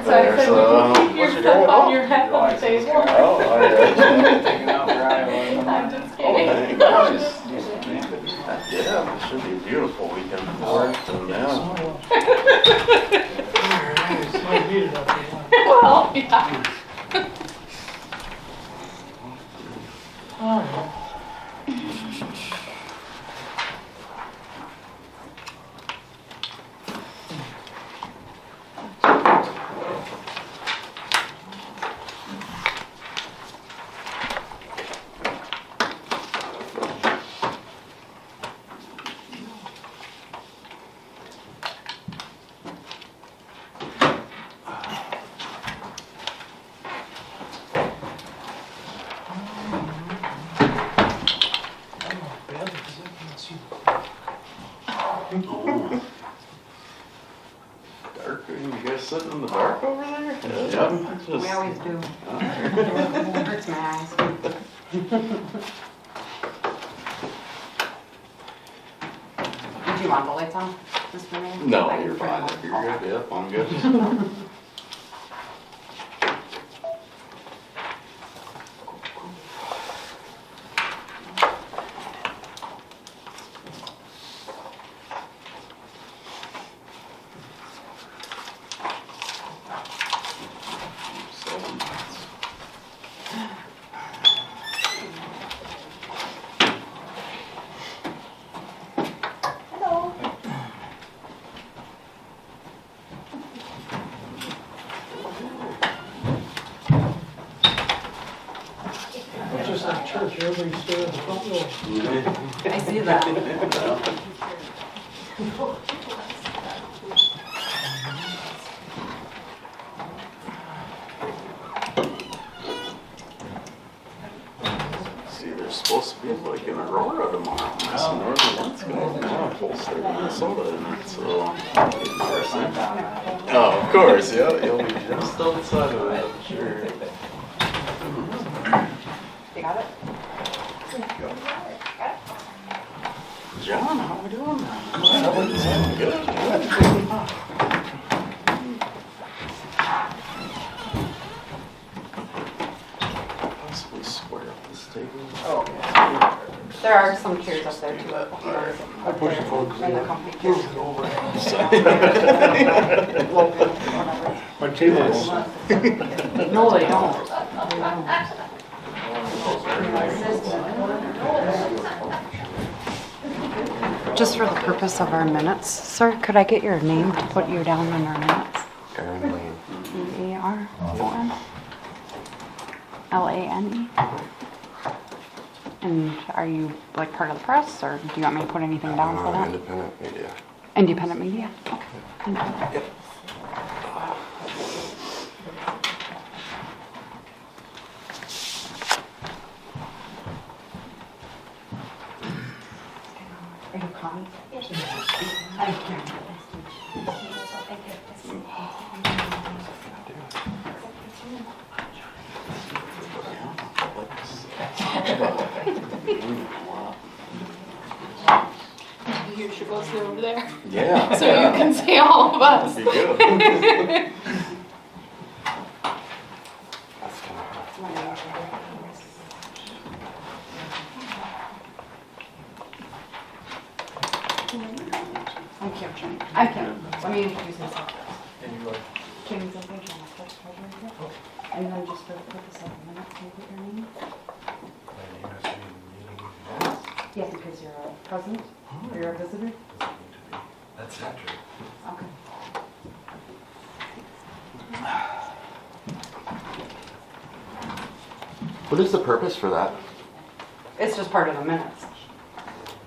So I said, will you keep your cup on your head on the table? Oh, Taking out where I was. I'm just kidding. yeah, it should be a beautiful weekend for it, and yeah. Well, yeah. Dark, you guys sitting in the dark over there? Yeah. We always do. Hurts my eyes. Did you want the lights on, Mr. Mayor? No, I can you're turn fine. them You're on. good. Yep, I'm good. Hello. It's just like church, everybody stay in the front row. I see that. See, there's supposed to be like an aurora tomorrow. Nice and northern lights going on. Full state of Minnesota in it, so. Interesting. Oh, of course, yeah. You'll be just outside of it, sure. You got it? John, how we doing? Good. Possibly square up this table. Oh. There are some chairs up there too. Up there, in the company chairs. My tables. No, they don't. Just for the purpose of our minutes, sir, could I get your name to put you down in our minutes? Aaron Lane. E-A-R-O-N L-A-N-E. And are you like part of the press, or do you want me to put anything down for that? Independent media. Independent media? Okay. Thank you. Are you calling? You should go sit over there, Yeah. so you can see all of us. Be good. That's kind of I'm Kim Chen. I'm Kim. Let me introduce myself first. Kim Zilker, General Clerk, Treasurer. And then just for the purpose of the minutes, can you put your name? Yeah, because you're a present, or you're a visitor. That's not true. Okay. What is the purpose for that? It's just part of the minutes.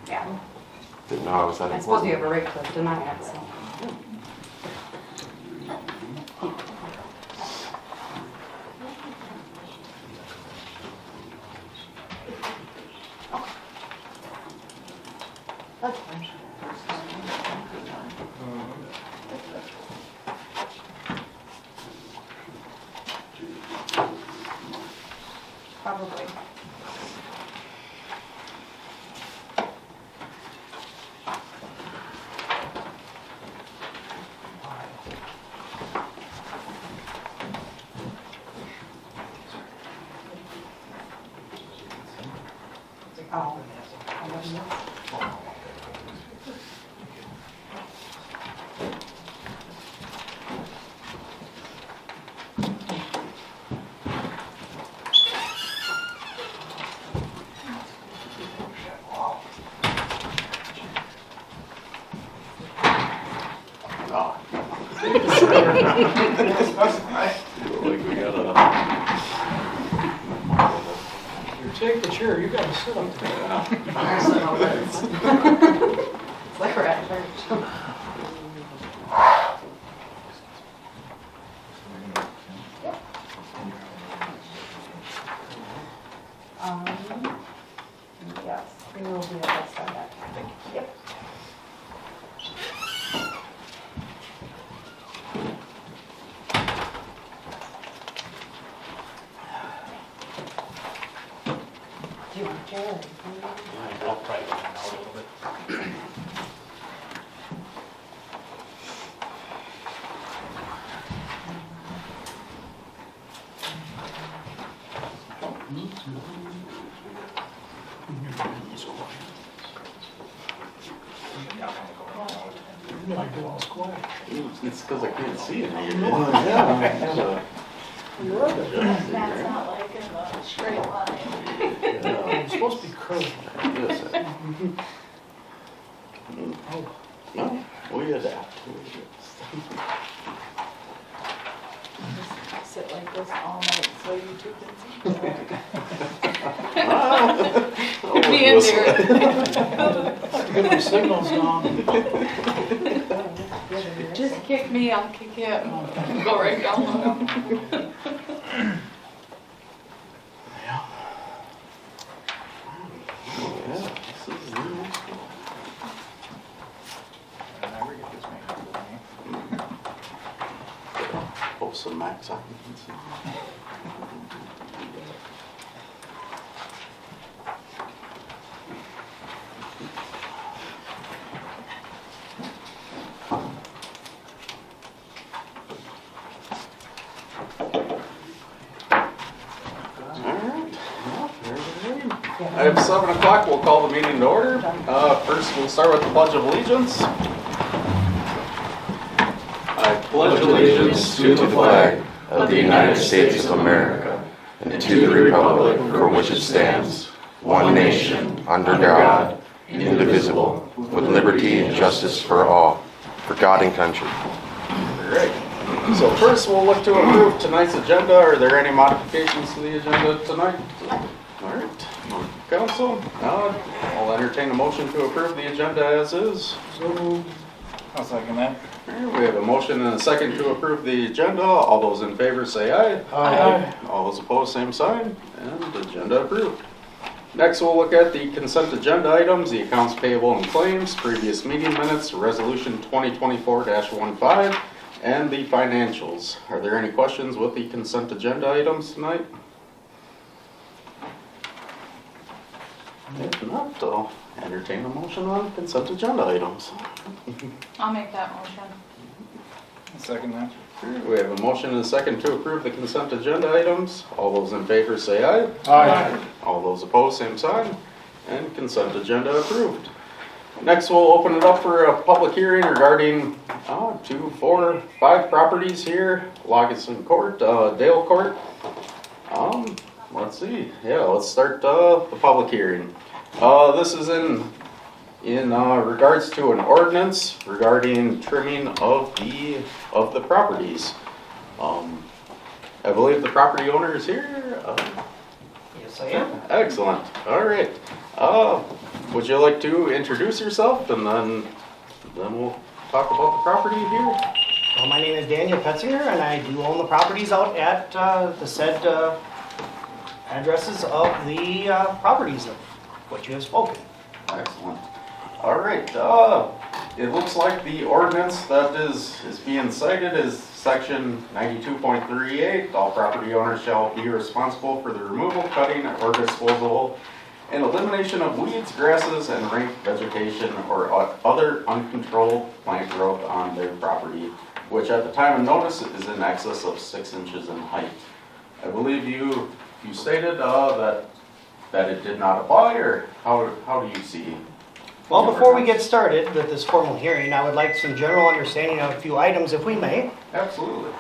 Yeah. Didn't know I was that I suppose you have important. a right to deny it, so. That's fine. Probably. Oh. 11 minutes. Oh. Like we gotta. You take the chair, you gotta sit up there. It's like we're at church. Yes, we will be able to start that. Yep. Do you want a chair? I'll probably go out a little bit. It's quiet. It's because I can't see it. Yeah. You're right. That's not like in a straight line. It's supposed to be curved. Oh, No, we adapt. Sit like this all night so you two can Oh, Me and whistle. get the signals down. see. Just kick me, I'll kick him. Go right down low. Yeah, this is nice. Oh, some max occupancy. Item 7 o'clock, we'll call the meeting to order. First, we'll start with the Pledge of Allegiance. I pledge allegiance To the flag of the United States of America and to the republic for which it stands, one nation, under God, indivisible, with liberty and justice for all, for God and country. Great. So first, we'll look to approve tonight's agenda. Are there any modifications to the agenda tonight? All right. Council, I'll entertain a motion to approve the agenda as is. So, I'll second that. All right, we have a motion and a second to approve the agenda. All those in favor say aye. Aye. All those opposed, same sign. And agenda approved. Next, we'll look at the consent agenda items, the accounts payable and claims, previous meeting minutes, resolution 2024-15, and the financials. Are there any questions with the consent agenda items tonight? If not, I'll entertain a motion on consent agenda items. I'll make that motion. I'll second that. We have a motion and a second to approve the consent agenda items. All those in favor say aye. Aye. All those opposed, same sign. And consent agenda approved. Next, we'll open it up for a public hearing regarding 2, 4, 5 properties here. Logison Court, Dale Court. Let's see. Yeah, let's start the public hearing. This is in regards to an ordinance regarding trimming of the properties. I believe the property owner is here. Yes, I am. Excellent. All right. Would you like to introduce yourself and then we'll talk about the property here? Well, my name is Daniel Petzinger, and I do own the properties out at the said addresses of the properties of what you have spoken. Excellent. All right. It looks like the ordinance that is being cited is section 92.38. All property owners shall be responsible for the removal, cutting, or disposal and elimination of weeds, grasses, and rank vegetation or other uncontrolled plant growth on their property, which at the time of notice is in excess of 6 inches in height. I believe you stated that that it did not apply, or how do you see? Well, before we get started with this formal hearing, I would like some general understanding of a few items, if we may. Absolutely.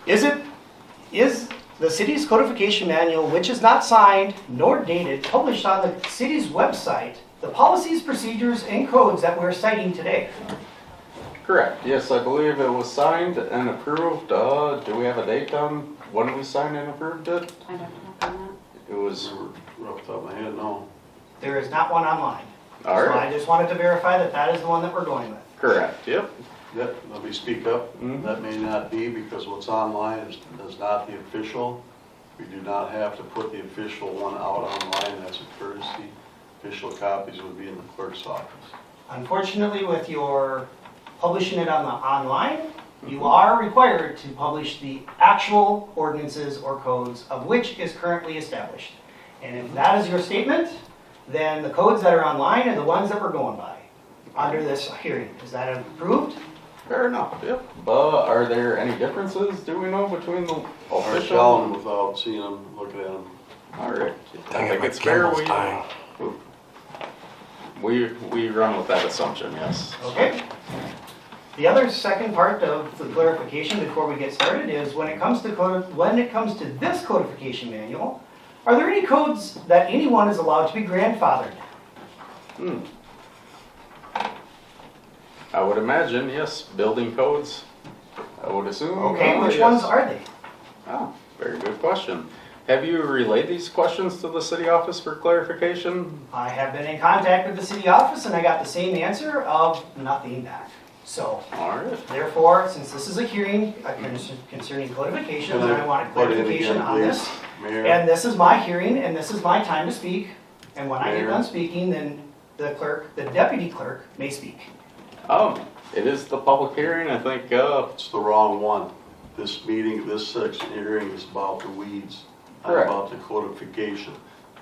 Is the city's codification manual, which is not signed nor dated, published on the city's website, the policies, procedures, and codes that we're citing today? Correct. Yes, I believe it was signed and approved. Do we have a date on when we signed and approved it? I don't know on It was, Off the top of my head, no. There is not one online. all So right. I just wanted to verify that that is the one that we're going with. Correct, yep. Yep, let me speak up. Mhm. That may not be because what's online is not the official. We do not have to put the official one out online, that's a courtesy. Official copies would be in the clerk's office. Unfortunately, with your publishing it on the online, you are required to publish the actual ordinances or codes of which is currently established. And if that is your statement, then the codes that are online are the ones that we're going by under this hearing. Is that approved? Fair enough, yep. But are there any differences, do we know, between the Hard to official? tell them without seeing them, looking at them. All right. I think it's fair we run with that assumption, yes. Okay. The other second part of the clarification before we get started is when it comes to this codification manual, are there any codes that anyone is allowed to be grandfathered? I would imagine, yes, building codes, I would assume. Okay, which yes. ones are they? Oh, very good question. Have you relayed these questions to the city office for clarification? I have been in contact with the city office and I got the same answer of nothing back. So, All right. therefore, since this is a hearing concerning codification, then I want a Put it in clarification again, on please. this. Mayor, And this is my hearing and this is my time to speak. And when I get Mayor. done speaking, then the clerk, the deputy clerk may speak. It is the public hearing, I think, it's the wrong one. This meeting, this section hearing is about the weeds, not Correct. about the codification.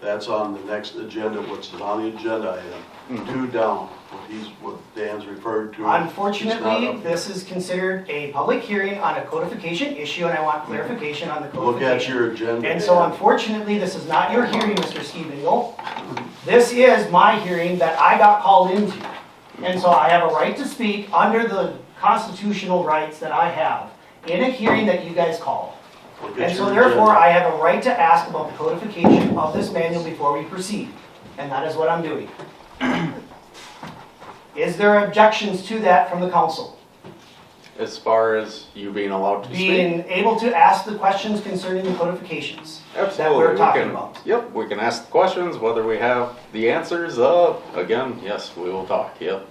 That's on the next agenda, what's on the agenda item, 2 down, what Dan's referred to. Unfortunately, It's not this is considered a public hearing on a codification issue and I want clarification on the up. Look at codification. your agenda. And so Dan. unfortunately, this is not your hearing, Mr. Stevens. This is my hearing that I got called into. And so I have a right to speak under the constitutional rights that I have in a hearing that you guys called. Look at And so your therefore, agenda. I have a right to ask about the codification of this manual before we proceed. And that is what I'm doing. Is there objections to that from the council? as far as you being allowed to speak. Being able to ask the questions concerning the codifications that Absolutely, we're we talking can, about. yep, we can ask the questions, whether we have the answers, again, yes, we will talk, yep.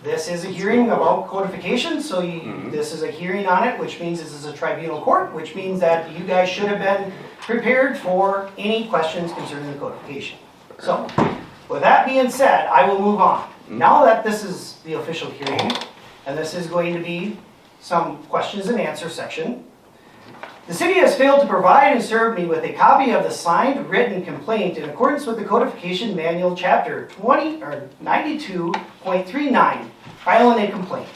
This is a hearing about codification, so Mhm. this is a hearing on it, which means this is a tribunal court, which means that you guys should have been prepared for any questions concerning the codification. So, with that being said, I will move on. Now that this is the official hearing, and this is going to be some questions and answer section, the city has failed to provide and serve me with a copy of the signed written complaint in accordance with the Codification Manual, Chapter 92.39, filing a complaint.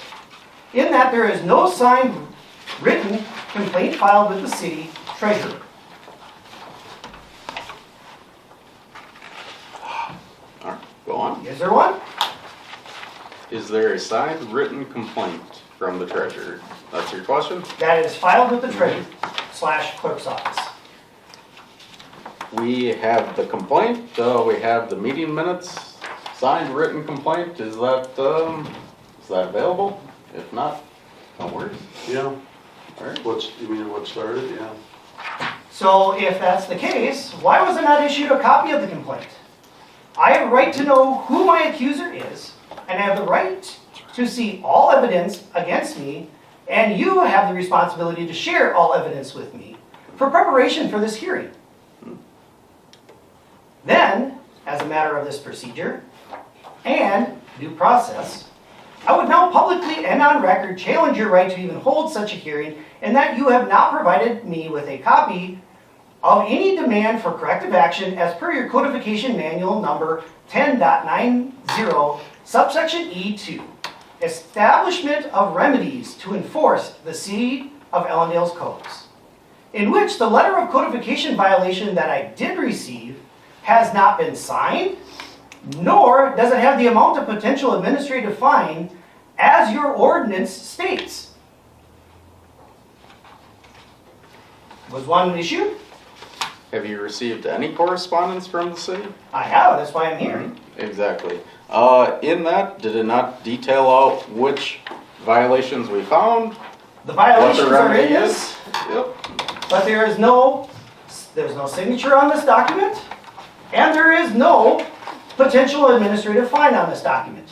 In that there is no signed written complaint filed with the city treasurer. All right, go on. Is there one? Is there a signed written complaint from the treasurer? That's your question? That is filed with the treasurer / clerk's office. We have the complaint, we have the meeting minutes, signed written complaint, is that available? If not, no worries. Yeah, All right. you mean what started, yeah. So if that's the case, why was I not issued a copy of the complaint? I have a right to know who my accuser is, and I have the right to see all evidence against me, and you have the responsibility to share all evidence with me for preparation for this hearing. Then, as a matter of this procedure and due process, I would now publicly and on record challenge your right to even hold such a hearing, and that you have not provided me with a copy of any demand for corrective action as per your codification manual number 10.90, subsection E2, establishment of remedies to enforce the City of Ellendale's codes, in which the letter of codification violation that I did receive has not been signed, nor does it have the amount of potential administrative fine as your ordinance states. Was one issued? Have you received any correspondence from the city? I have, that's why I'm here. Exactly. In that, did it not detail out which violations we found? The What violations the are in remedy this, is? Yep. but there's no signature on this document, and there is no potential administrative fine on this document,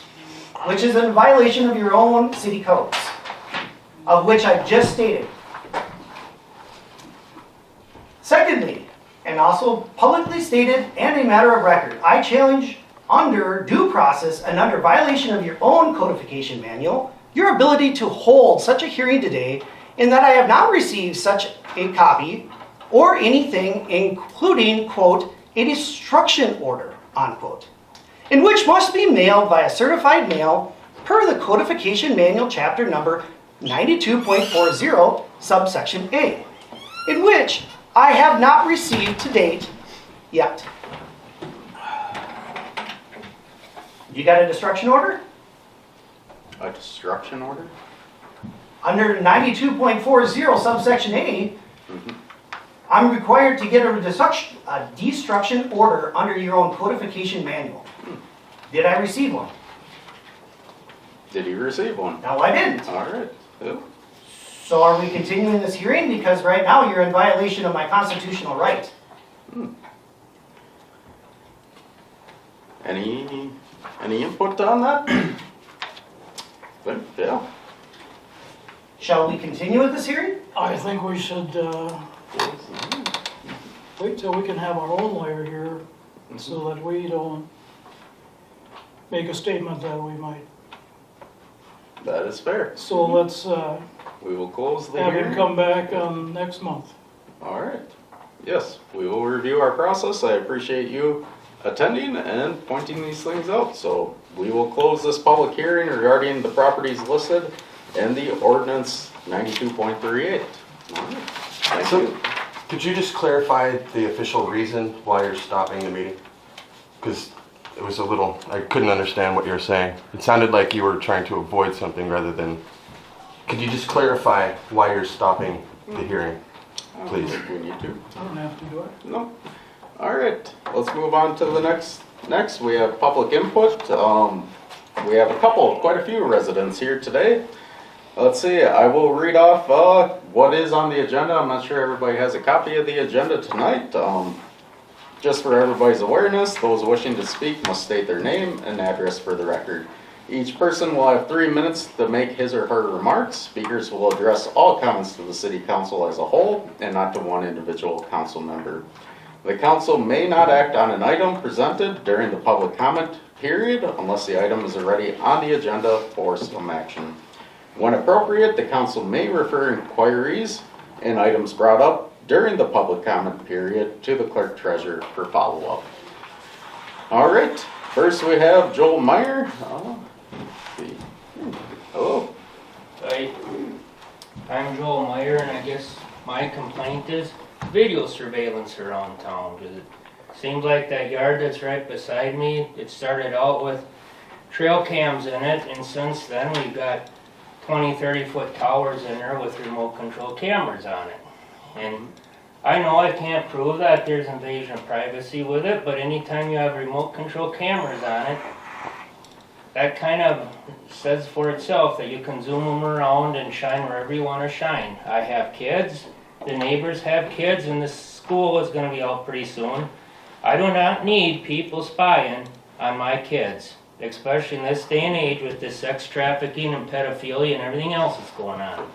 which is in violation of your own city codes, of which I just stated. Secondly, and also publicly stated and a matter of record, I challenge under due process and under violation of your own codification manual, your ability to hold such a hearing today, in that I have not received such a copy or anything including, quote, a destruction order, unquote, in which must be mailed by a certified mail per the codification manual chapter number 92.40 subsection A, in which I have not received to date yet. You got a destruction order? A destruction order? Under 92.40 subsection A, I'm required to get a destruction order under your own codification manual. Did I receive one? Did you receive one? No, I didn't. All right. Yep. So are we continuing this hearing? Because right now you're in violation of my constitutional right. Any input on that? But, yeah. Shall we continue with this hearing? I think we should, wait till we can have our own lawyer here, so that we don't make a statement that we might. That is fair. So let's, We will close the have him hearing. come back, next month. All right. Yes, we will review our process. I appreciate you attending and pointing these things out. So we will close this public hearing regarding the properties listed and the ordinance 92.38. All right. Thank So, you. could you just clarify the official reason why you're stopping the meeting? Because it was a little, I couldn't understand what you were saying. It sounded like you were trying to avoid something rather than, could you just clarify why you're stopping the hearing, please? I don't think we need to. I don't have to do it. No. All right, let's move on to the next. We have public input. We have quite a few residents here today. Let's see, I will read off what is on the agenda. I'm not sure everybody has a copy of the agenda tonight. Just for everybody's awareness, those wishing to speak must state their name and address for the record. Each person will have 3 minutes to make his or her remarks. Speakers will address all comments to the city council as a whole and not to one individual council member. The council may not act on an item presented during the public comment period unless the item is already on the agenda for some action. When appropriate, the council may refer inquiries and items brought up during the public comment period to the clerk treasurer for follow-up. All right, first we have Joel Meyer. Hello. Hi, I'm Joel Meyer, and I guess my complaint is video surveillance around town, because it seems like that yard that's right beside me, it started out with trail cams in it, and since then we've got 20-30 foot towers in there with remote control cameras on it. And I know I can't prove that there's invasion of privacy with it, but anytime you have remote control cameras on it, that kind of says for itself that you can zoom them around and shine wherever you want to shine. I have kids, the neighbors have kids, and the school is going to be out pretty soon. I do not need people spying on my kids, especially in this day and age with this sex trafficking and pedophilia and everything else that's going on.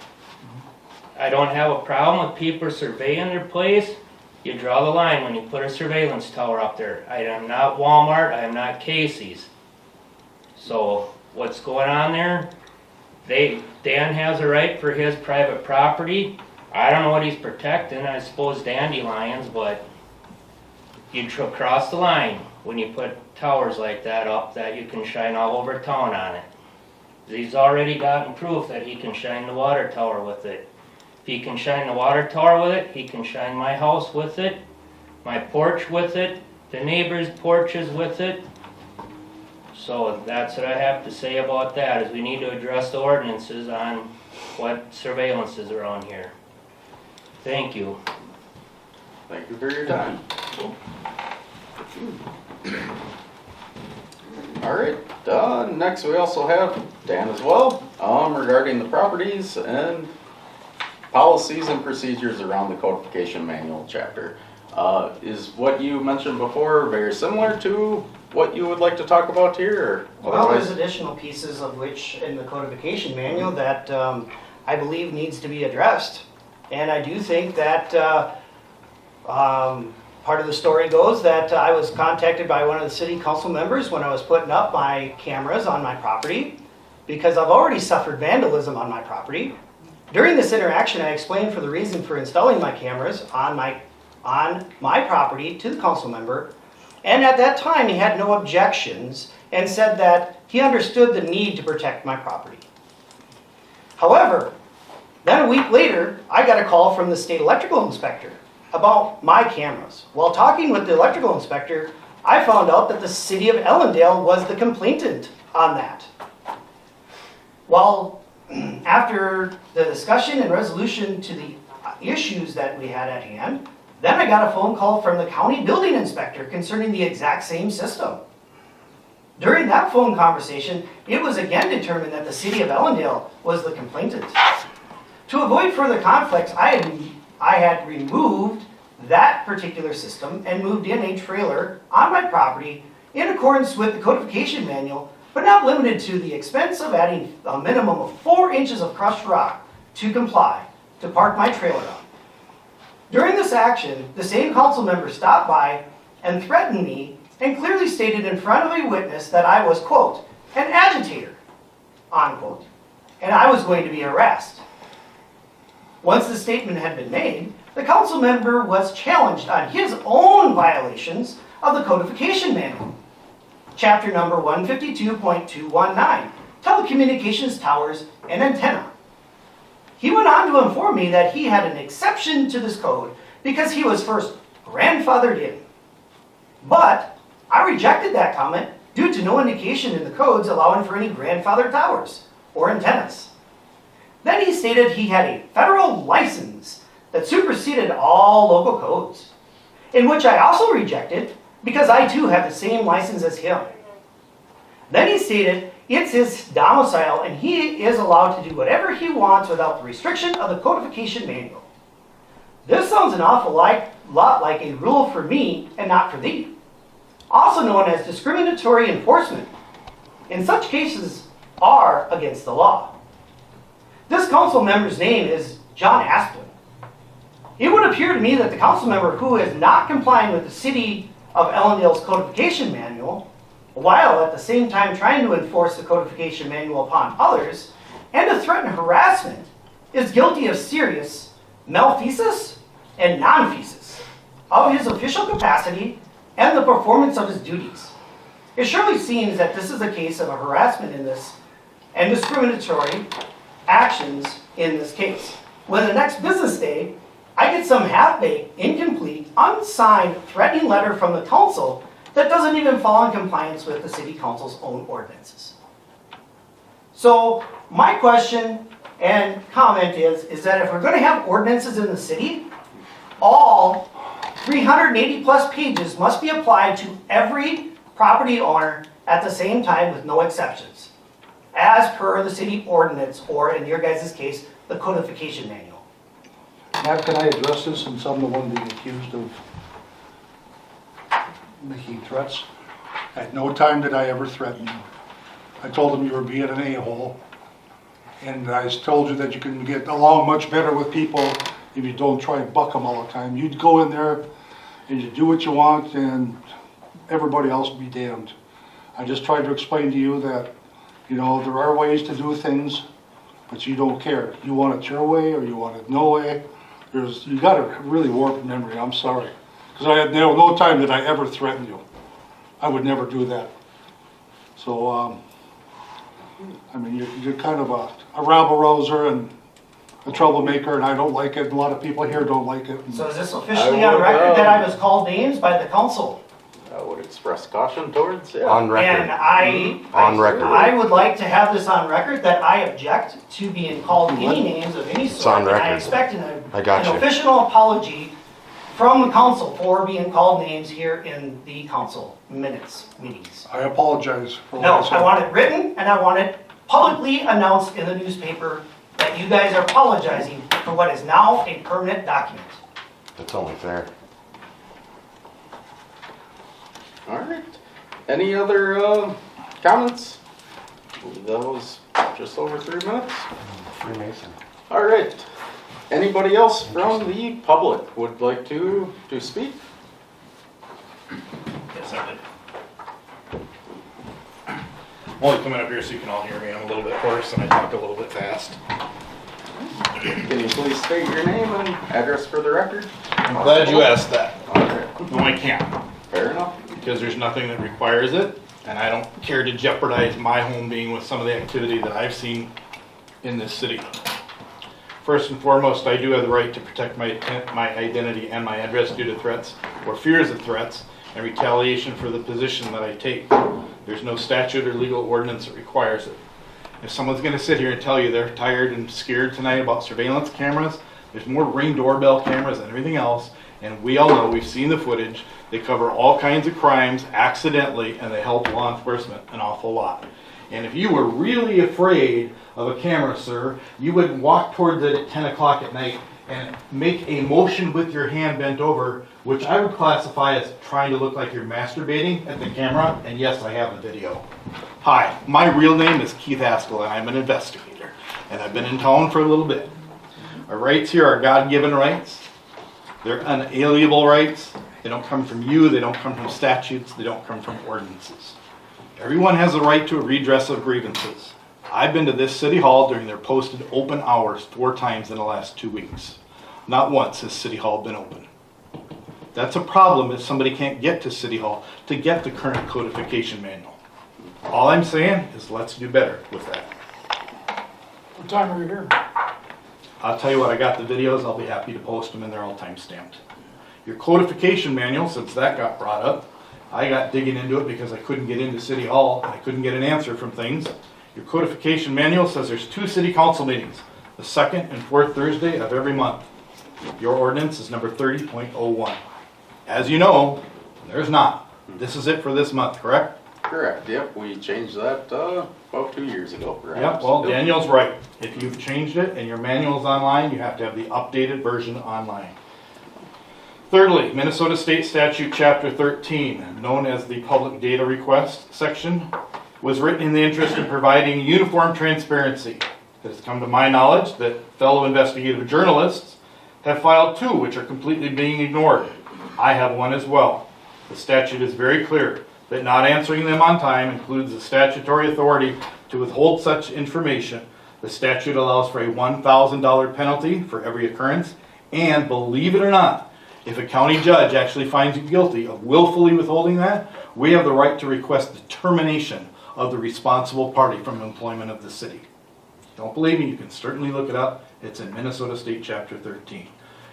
I don't have a problem with people surveying their place. You draw the line when you put a surveillance tower up there. I am not Walmart, I am not Casey's. So what's going on there? Dan has a right for his private property. I don't know what he's protecting, I suppose dandelions, but you cross the line when you put towers like that up that you can shine all over town on it. He's already gotten proof that he can shine the water tower with it. If he can shine the water tower with it, he can shine my house with it, my porch with it, the neighbors' porches with it. So that's what I have to say about that, is we need to address the ordinances on what surveillance is around here. Thank you. Thank you for your time. All right, next we also have Dan as well, regarding the properties and policies and procedures around the codification manual chapter. Is what you mentioned before very similar to what you would like to talk about here? Or Well, there's otherwise? additional pieces of which in the codification manual that I believe needs to be addressed. And I do think that part of the story goes that I was contacted by one of the city council members when I was putting up my cameras on my property, because I've already suffered vandalism on my property. During this interaction, I explained for the reason for installing my cameras on my property to the council member. And at that time, he had no objections and said that he understood the need to protect my property. However, then a week later, I got a call from the state electrical inspector about my cameras. While talking with the electrical inspector, I found out that the city of Ellendale was the complainant on that. Well, after the discussion and resolution to the issues that we had at hand, then I got a phone call from the county building inspector concerning the exact same system. During that phone conversation, it was again determined that the city of Ellendale was the complainant. To avoid further conflicts, I had removed that particular system and moved in a trailer on my property in accordance with the codification manual, but not limited to the expense of adding a minimum of 4 inches of crushed rock to comply to park my trailer on. During this action, the same council member stopped by and threatened me and clearly stated in front of a witness that I was, quote, an agitator, unquote, and I was going to be harassed. Once the statement had been made, the council member was challenged on his own violations of the codification manual. Chapter number 152.219, telecommunications towers and antenna. He went on to inform me that he had an exception to this code because he was first grandfathered in. But I rejected that comment due to no indication in the codes allowing for any grandfathered towers or antennas. Then he stated he had a federal license that superseded all local codes, in which I also rejected because I too have the same license as him. Then he stated it's his domicile and he is allowed to do whatever he wants without the restriction of the codification manual. This sounds an awful lot like a rule for me and not for thee, also known as discriminatory enforcement. In such cases are against the law. This council member's name is John Asplin. It would appear to me that the council member who is not complying with the city of Ellendale's codification manual, while at the same time trying to enforce the codification manual upon others, and to threaten harassment, is guilty of serious malfeasance and nonfeasance of his official capacity and the performance of his duties. It surely seems that this is a case of a harassment in this and discriminatory actions in this case. When the next business day, I get some half-baked, incomplete, unsigned, threatening letter from the council that doesn't even fall in compliance with the city council's own ordinances. So my question and comment is that if we're going to have ordinances in the city, all 380 plus pages must be applied to every property owner at the same time with no exceptions, as per the city ordinance, or in your guys' case, the codification manual. Matt, can I address this since I'm the one being accused of making threats? At no time did I ever threaten you. I told them you were being an a-hole. And I told you that you can get along much better with people if you don't try and buck them all the time. You'd go in there and you do what you want and everybody else be damned. I just tried to explain to you that, you know, there are ways to do things, but you don't care. You want it your way or you want it no way. You got a really warped memory, I'm sorry. Because I had no time did I ever threaten you. I would never do that. So, I mean, you're kind of a rabble-rouser and a troublemaker, and I don't like it. A lot of people here don't like it. So is this officially on record that I was called names by the council? express caution towards, yeah. On And record. On record. I would like to have this on record that I object to being called any names of any on sort. And I record. expect I got an you. official apology from the council for being called names here in the council meetings. I apologize for what No, I said. I want it written and I want it publicly announced in the newspaper that you guys are apologizing for what is now a permanent document. That's only fair. All right. Any other comments? That was just over 3 minutes. Freemason. All right. Anybody else from the public would like to speak? Yes, I did. I'm only coming up here so you can all hear me. I'm a little bit hoarse and I talk a little bit fast. Can you please state your name and address for the record? I'm glad you asked that. All right. No, I can't, Fair enough. because there's nothing that requires it, and I don't care to jeopardize my home being with some of the activity that I've seen in this city. First and foremost, I do have the right to protect my identity and my address due to threats or fears of threats and retaliation for the position that I take. There's no statute or legal ordinance that requires it. If someone's gonna sit here and tell you they're tired and scared tonight about surveillance cameras, there's more Ring doorbell cameras than everything else, and we all know, we've seen the footage, they cover all kinds of crimes accidentally, and they help law enforcement an awful lot. And if you were really afraid of a camera, sir, you wouldn't walk towards it at 10 o'clock at night and make a motion with your hand bent over, which I would classify as trying to look like you're masturbating at the camera, and yes, I have a video. Hi, my real name is Keith Haskell, and I'm an investigator, and I've been in town for a little bit. Our rights here are God-given rights. They're unalienable rights. They don't come from you, they don't come from statutes, they don't come from ordinances. Everyone has a right to a redress of grievances. I've been to this city hall during their posted open hours 4 times in the last 2 weeks. Not once has city hall been open. That's a problem if somebody can't get to city hall to get the current codification manual. All I'm saying is let's do better with that. What time are you here? I'll tell you what, I got the videos, I'll be happy to post them, and they're all time-stamped. Your codification manual, since that got brought up, I got digging into it because I couldn't get into City Hall, and I couldn't get an answer from things. Your codification manual says there's 2 city council meetings, the 2nd and 4th Thursday of every month. Your ordinance is number 30.01. As you know, there's not. This is it for this month, correct? Correct. Yep, we changed that about 2 years ago, perhaps. Yep, well, Daniel's right. If you've changed it and your manual's online, you have to have the updated version online. Thirdly, Minnesota State Statute Chapter 13, known as the Public Data Request section, was written in the interest of providing uniform transparency. It has come to my knowledge that fellow investigative journalists have filed 2, which are completely being ignored. I have one as well. The statute is very clear that not answering them on time includes the statutory authority to withhold such information. The statute allows for a $1,000 penalty for every occurrence, and believe it or not, if a county judge actually finds you guilty of willfully withholding that, we have the right to request the termination of the responsible party from employment of the city. Don't believe me, you can certainly look it up. It's in Minnesota State Chapter 13.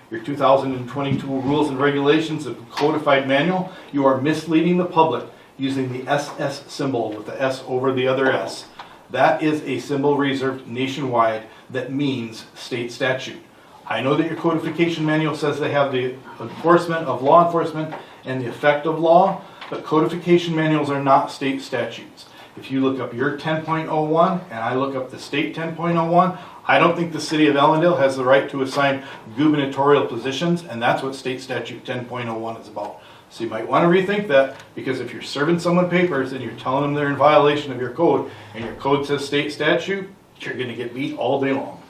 Your 2022 rules and regulations of codified manual, you are misleading the public using the SS symbol with the S over the other S. That is a symbol reserved nationwide that means state statute. I know that your codification manual says they have the enforcement of law enforcement and the effect of law, but codification manuals are not state statutes. If you look up your 10.01 and I look up the state 10.01, I don't think the city of Ellendale has the right to assign gubernatorial positions, and that's what state statute 10.01 is about. So you might want to rethink that, because if you're serving someone papers and you're telling them they're in violation of your code, and your code says state statute, you're going to get beat all day long.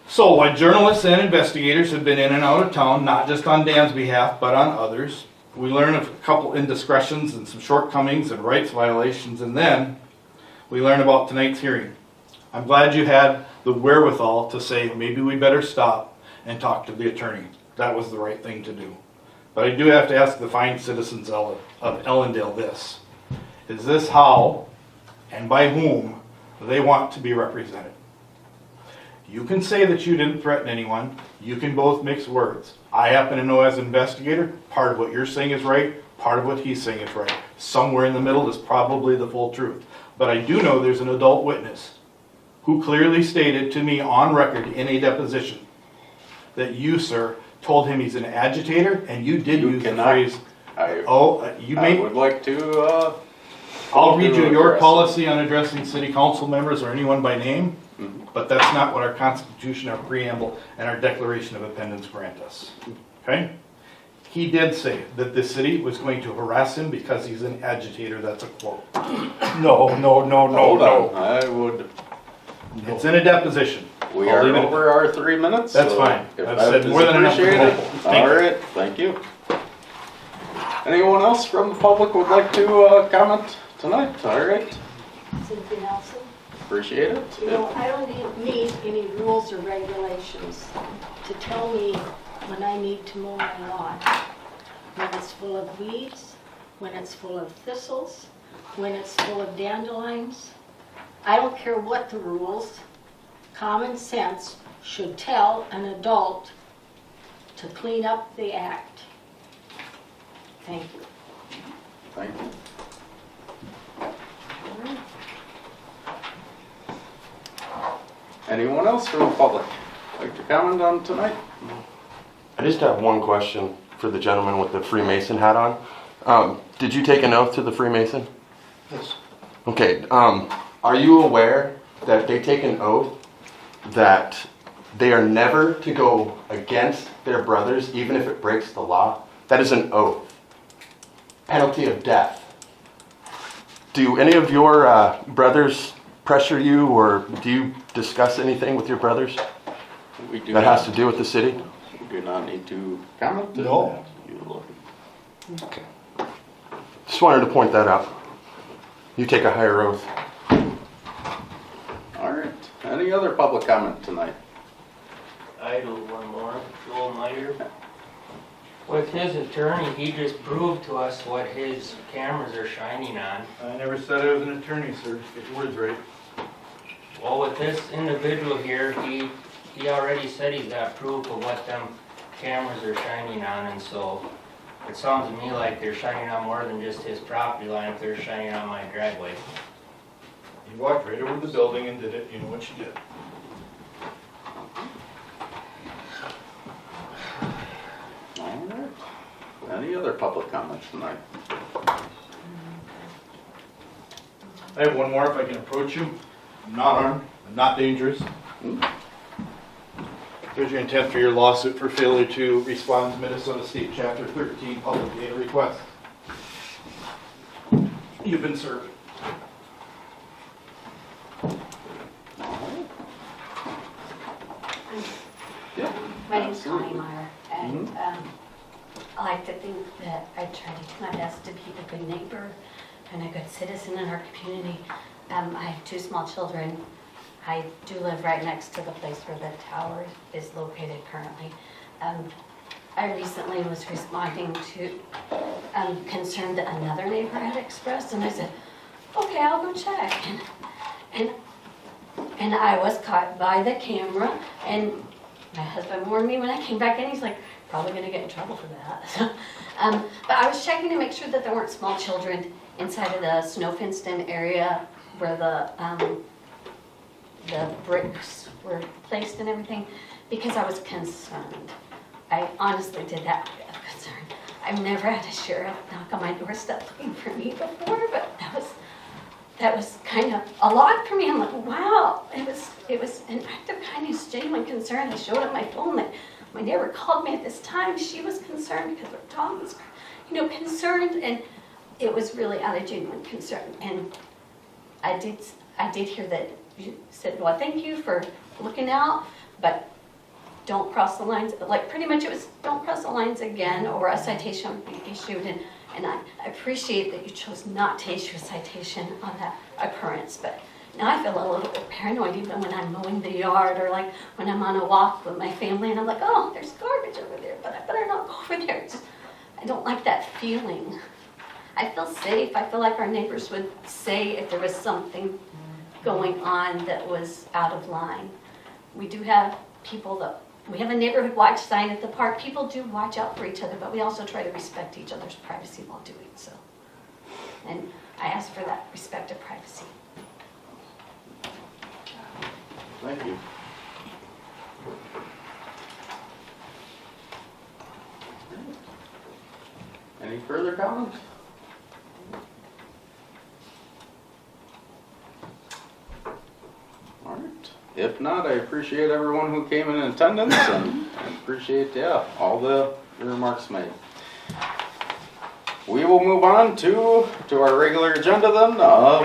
So while journalists and investigators have been in and out of town, not just on Dan's behalf, but on others, we learn of a couple indiscretions and some shortcomings and rights violations, and then we learn about tonight's hearing. I'm glad you had the wherewithal to say maybe we better stop and talk to the attorney. That was the right thing to do. But I do have to ask the fine citizens of Ellendale this. Is this how and by whom they want to be represented? You can say that you didn't threaten anyone. You can both mix words. I happen to know as an investigator, part of what you're saying is right, part of what he's saying is right. Somewhere in the middle is probably the full truth. But I do know there's an adult witness who clearly stated to me on record in a deposition that you, sir, told him he's an agitator, and you did use the phrase, I may, would like to, I'll read you your address policy on addressing city council members or anyone by name, Mhm. but that's not what our constitution, our preamble, and our declaration of independence grant us, okay? He did say that the city was going to harass him because he's an agitator, that's a quote. No, Hold on, I would, It's in a deposition. we I'll are leave it at over our 3 minutes. That's so fine. If I've that said is more than enough for appreciated. both. Thank you. All right, thank you. Anyone else from the public would like to comment tonight? All right, Cynthia Nelson. appreciate it. You know, I don't need any rules or regulations to tell me when I need to mow my lawn. When it's full of weeds, when it's full of thistles, when it's full of dandelions. I don't care what the rules, common sense should tell an adult to clean up the act. Thank you. Thank you. Anyone else from the public like to comment on tonight? I just have one question for the gentleman with the Freemason hat on. Did you take an oath to the Freemason? Yes. Okay, are you aware that they take an oath that they are never to go against their brothers, even if it breaks the law? That is an oath. Penalty of death. Do any of your brothers pressure you, or do you discuss anything with your brothers We do that not, has to do with the city? we do not need to comment. No. Okay. Just wanted to point that out. You take a higher oath. All right, any other public comment tonight? I do one more, Joel Meyer. With his attorney, he just proved to us what his cameras are shining on. I never said I was an attorney, sir. Get your words right. Well, with this individual here, he already said he's got proof of what them cameras are shining on, and so it sounds to me like they're shining on more than just his property line if they're shining on my driveway. You walked right over the building and did it, you know what you did. All right, any other public comments tonight? I have one more if I can approach you. I'm not armed, I'm not dangerous. Here's your intent for your lawsuit for failure to respond to Minnesota State Chapter 13 public data request. You've been served. Yeah. My name's Connie Absolutely. Meyer, and I like to think that I try to do my best to be a good neighbor and a good citizen in our community. I have 2 small children. I do live right next to the place where the tower is located currently. I recently was responding to concern that another neighbor had expressed, and I said, okay, I'll go check. And I was caught by the camera, and my husband warned me when I came back in. He's like, probably gonna get in trouble for that. But I was checking to make sure that there weren't small children inside of the snow fenced in area where the bricks were placed and everything, because I was concerned. I honestly did that out of concern. I've never had a sheriff knock on my doorstep looking for me before, but that was kind of a lot for me. I'm like, wow, it was an act of kindness, genuine concern. I showed up my phone that my neighbor called me at this time. She was concerned because her dog was, concerned, and it was really out of genuine concern. And I did hear that you said, well, thank you for looking out, but don't cross the lines. Like, pretty much it was, don't cross the lines again, or a citation would be issued. And I appreciate that you chose not to issue a citation on that occurrence, but now I feel a little bit paranoid even when I'm mowing the yard, or like when I'm on a walk with my family and I'm like, oh, there's garbage over there, but I better not go over there. I don't like that feeling. I feel safe. I feel like our neighbors would say if there was something going on that was out of line. we do have people that, we have a neighborhood watch sign at the park. People do watch out for each other, but we also try to respect each other's privacy while doing so. And I ask for that respect of privacy. Thank you. Any further comments? All right. If not, I appreciate everyone who came in attendance and I appreciate, all the remarks made. We will move on to our regular agenda then.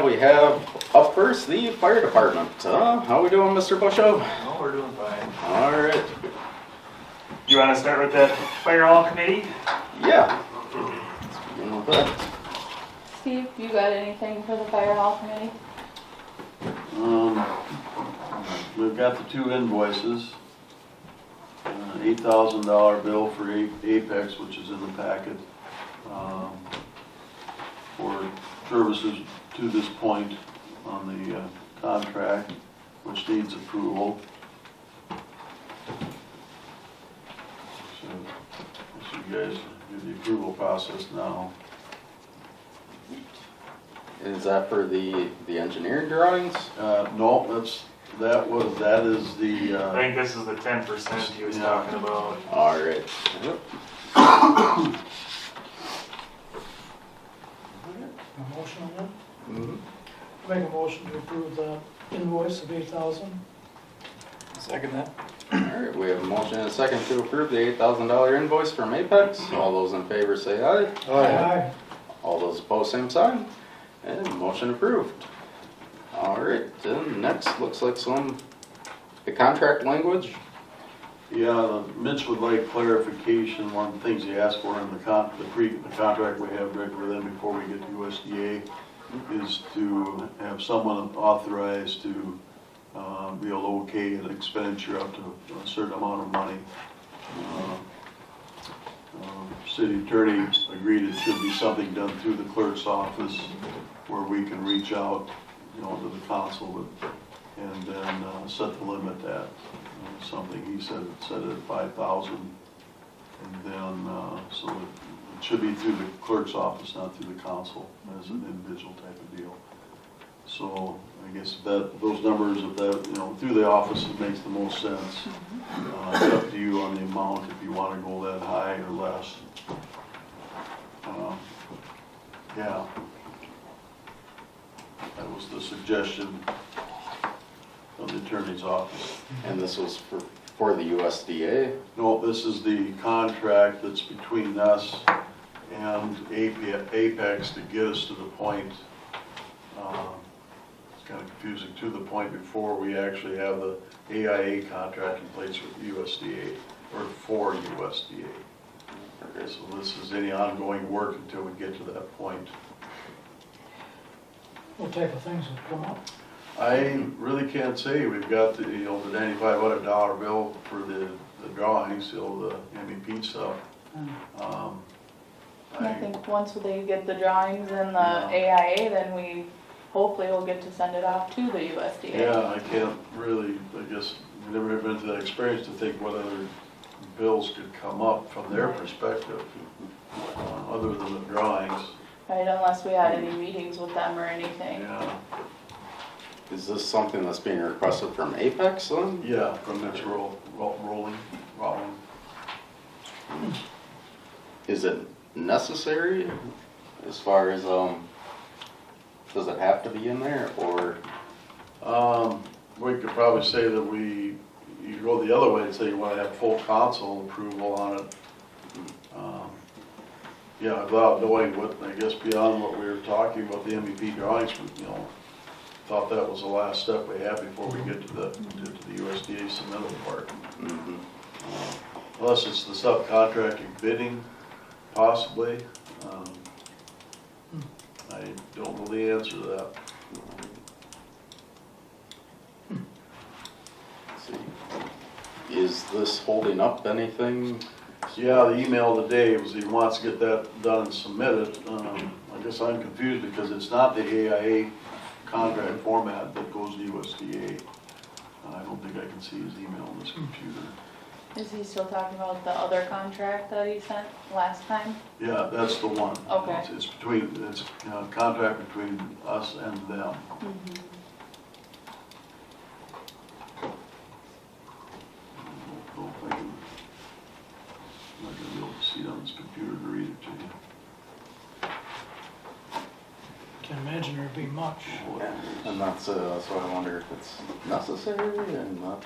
We have up first the fire department. How we doing, Mr. Busho? Oh, we're doing fine. All right. You want to start with the fire hall committee? Yeah. Let's begin with that. Steve, you got anything for the fire hall committee? We've got the 2 invoices. $8,000 bill for Apex, which is in the packet, for services to this point on the contract, which needs approval. So you guys do the approval process now. Is that for the engineering drawings? No, that is the, I think this is the 10% he was talking about. All right. Yep. A motion on that? Mhm. Make a motion to approve the invoice of 8,000. Second that. All right, we have a motion and a second to approve the $8,000 invoice from Apex. All those in favor say aye. Aye. All those opposed, same sign. And motion approved. All right, then next looks like the contract language. Yeah, Mitch would like clarification. One of the things he asked for in the contract we have directly with them before we get to USDA is to have someone authorized to be able to okay an expenditure up to a certain amount of money. City attorney agreed it should be something done through the clerk's office where we can reach out, to the council and then set the limit at something. He said set it at 5,000, and then so it should be through the clerk's office, not through the council, as an individual type of deal. So I guess those numbers, through the office, it makes the most sense. It's up to you on the amount if you want to go that high or less. Yeah. That was the suggestion from the attorney's office. And this was for the USDA? No, this is the contract that's between us and Apex to get us to the point, it's kind of confusing, to the point before we actually have the AIA contract in place with USDA, or for USDA. Okay, so this is any ongoing work until we get to that point. What type of things would come up? I really can't say. We've got the, the $9,500 bill for the drawings, the MEP stuff. I think once they get the drawings and the AIA, then we hopefully will get to send it off to the USDA. Yeah, I can't really, I guess, we've never been through that experience to think what other bills could come up from their perspective, other than the drawings. Right, unless we had any meetings with them or anything. Yeah, Is this something that's being requested from Apex then? yeah, from Mitch Rolling. Is it necessary as far as, does it have to be in there or? We could probably say that you go the other way and say you want to have full council approval on it. Yeah, without knowing what, I guess beyond what we were talking about, the MVP drawings, thought that was the last step we had before we get to the USDA submittal part. Mhm. Unless it's the subcontracting bidding, possibly. I don't know the answer to that. Let's see. Is this holding up anything? Yeah, the email today was he wants to get that done and submitted. I guess I'm confused because it's not the AIA contract format that goes to USDA. I don't think I can see his email on this computer. Is he still talking about the other contract that he sent last time? Yeah, that's the one. Okay. It's between, it's a contract between us and them. Mhm. I don't know if I can, I'm not gonna be able to see it on this computer to read it to you. Can't imagine there'd be much. And that's, so I wonder if it's necessary and not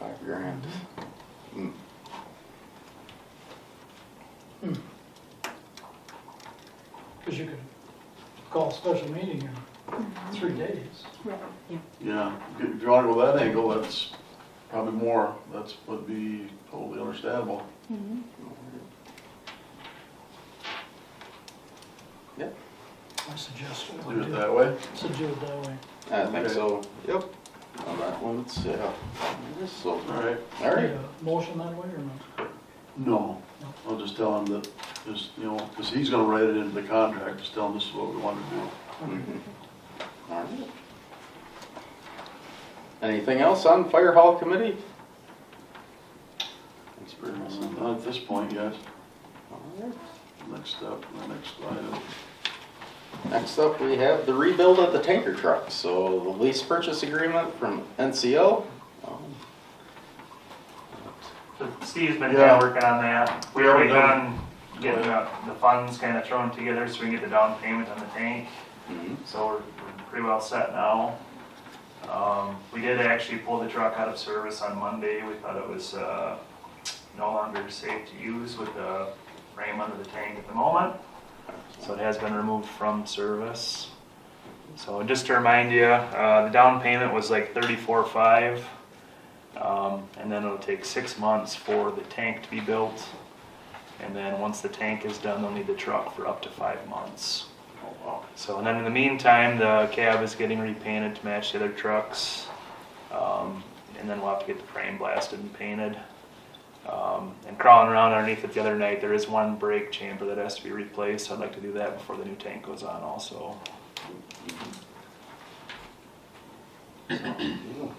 $5,000. Mm. Because you could call a special meeting in 3 days. Right. Yeah, if you wanna go that angle, that's probably more, that's, would be totally understandable. Mhm. I suggest Do it that way. do it that way. I think Okay. so, yep. On that one, it's, yeah. So, All right. all right. Need a motion that way or not? No, I'll just tell him that, just, you know, because he's gonna write it into the contract, just tell him this is what we want to do. Mhm. All right. Anything else on Fire Hall Committee? Thanks for listening. Not at this point yet. All right. Next up, the next item. Next up, we have the rebuild of the tanker truck. So the lease purchase agreement from NCL. So Steve's been Yeah. kind of working on that. We already done getting the funds kind of thrown together so we can get the down payment on the tank. Mhm. So we're pretty well set now. We did actually pull the truck out of service on Monday. We thought it was no longer safe to use with the frame under the tank at the moment. So it has been removed from service. So just to remind you, the down payment was like $34,500. And then it'll take 6 months for the tank to be built. And then once the tank is done, they'll need the truck for up to 5 months. Oh, wow. So, and then in the meantime, the cab is getting repainted to match the other trucks. And then we'll have to get the frame blasted and painted. And crawling around underneath it the other night, there is one brake chamber that has to be replaced. I'd like to do that before the new tank goes on also. And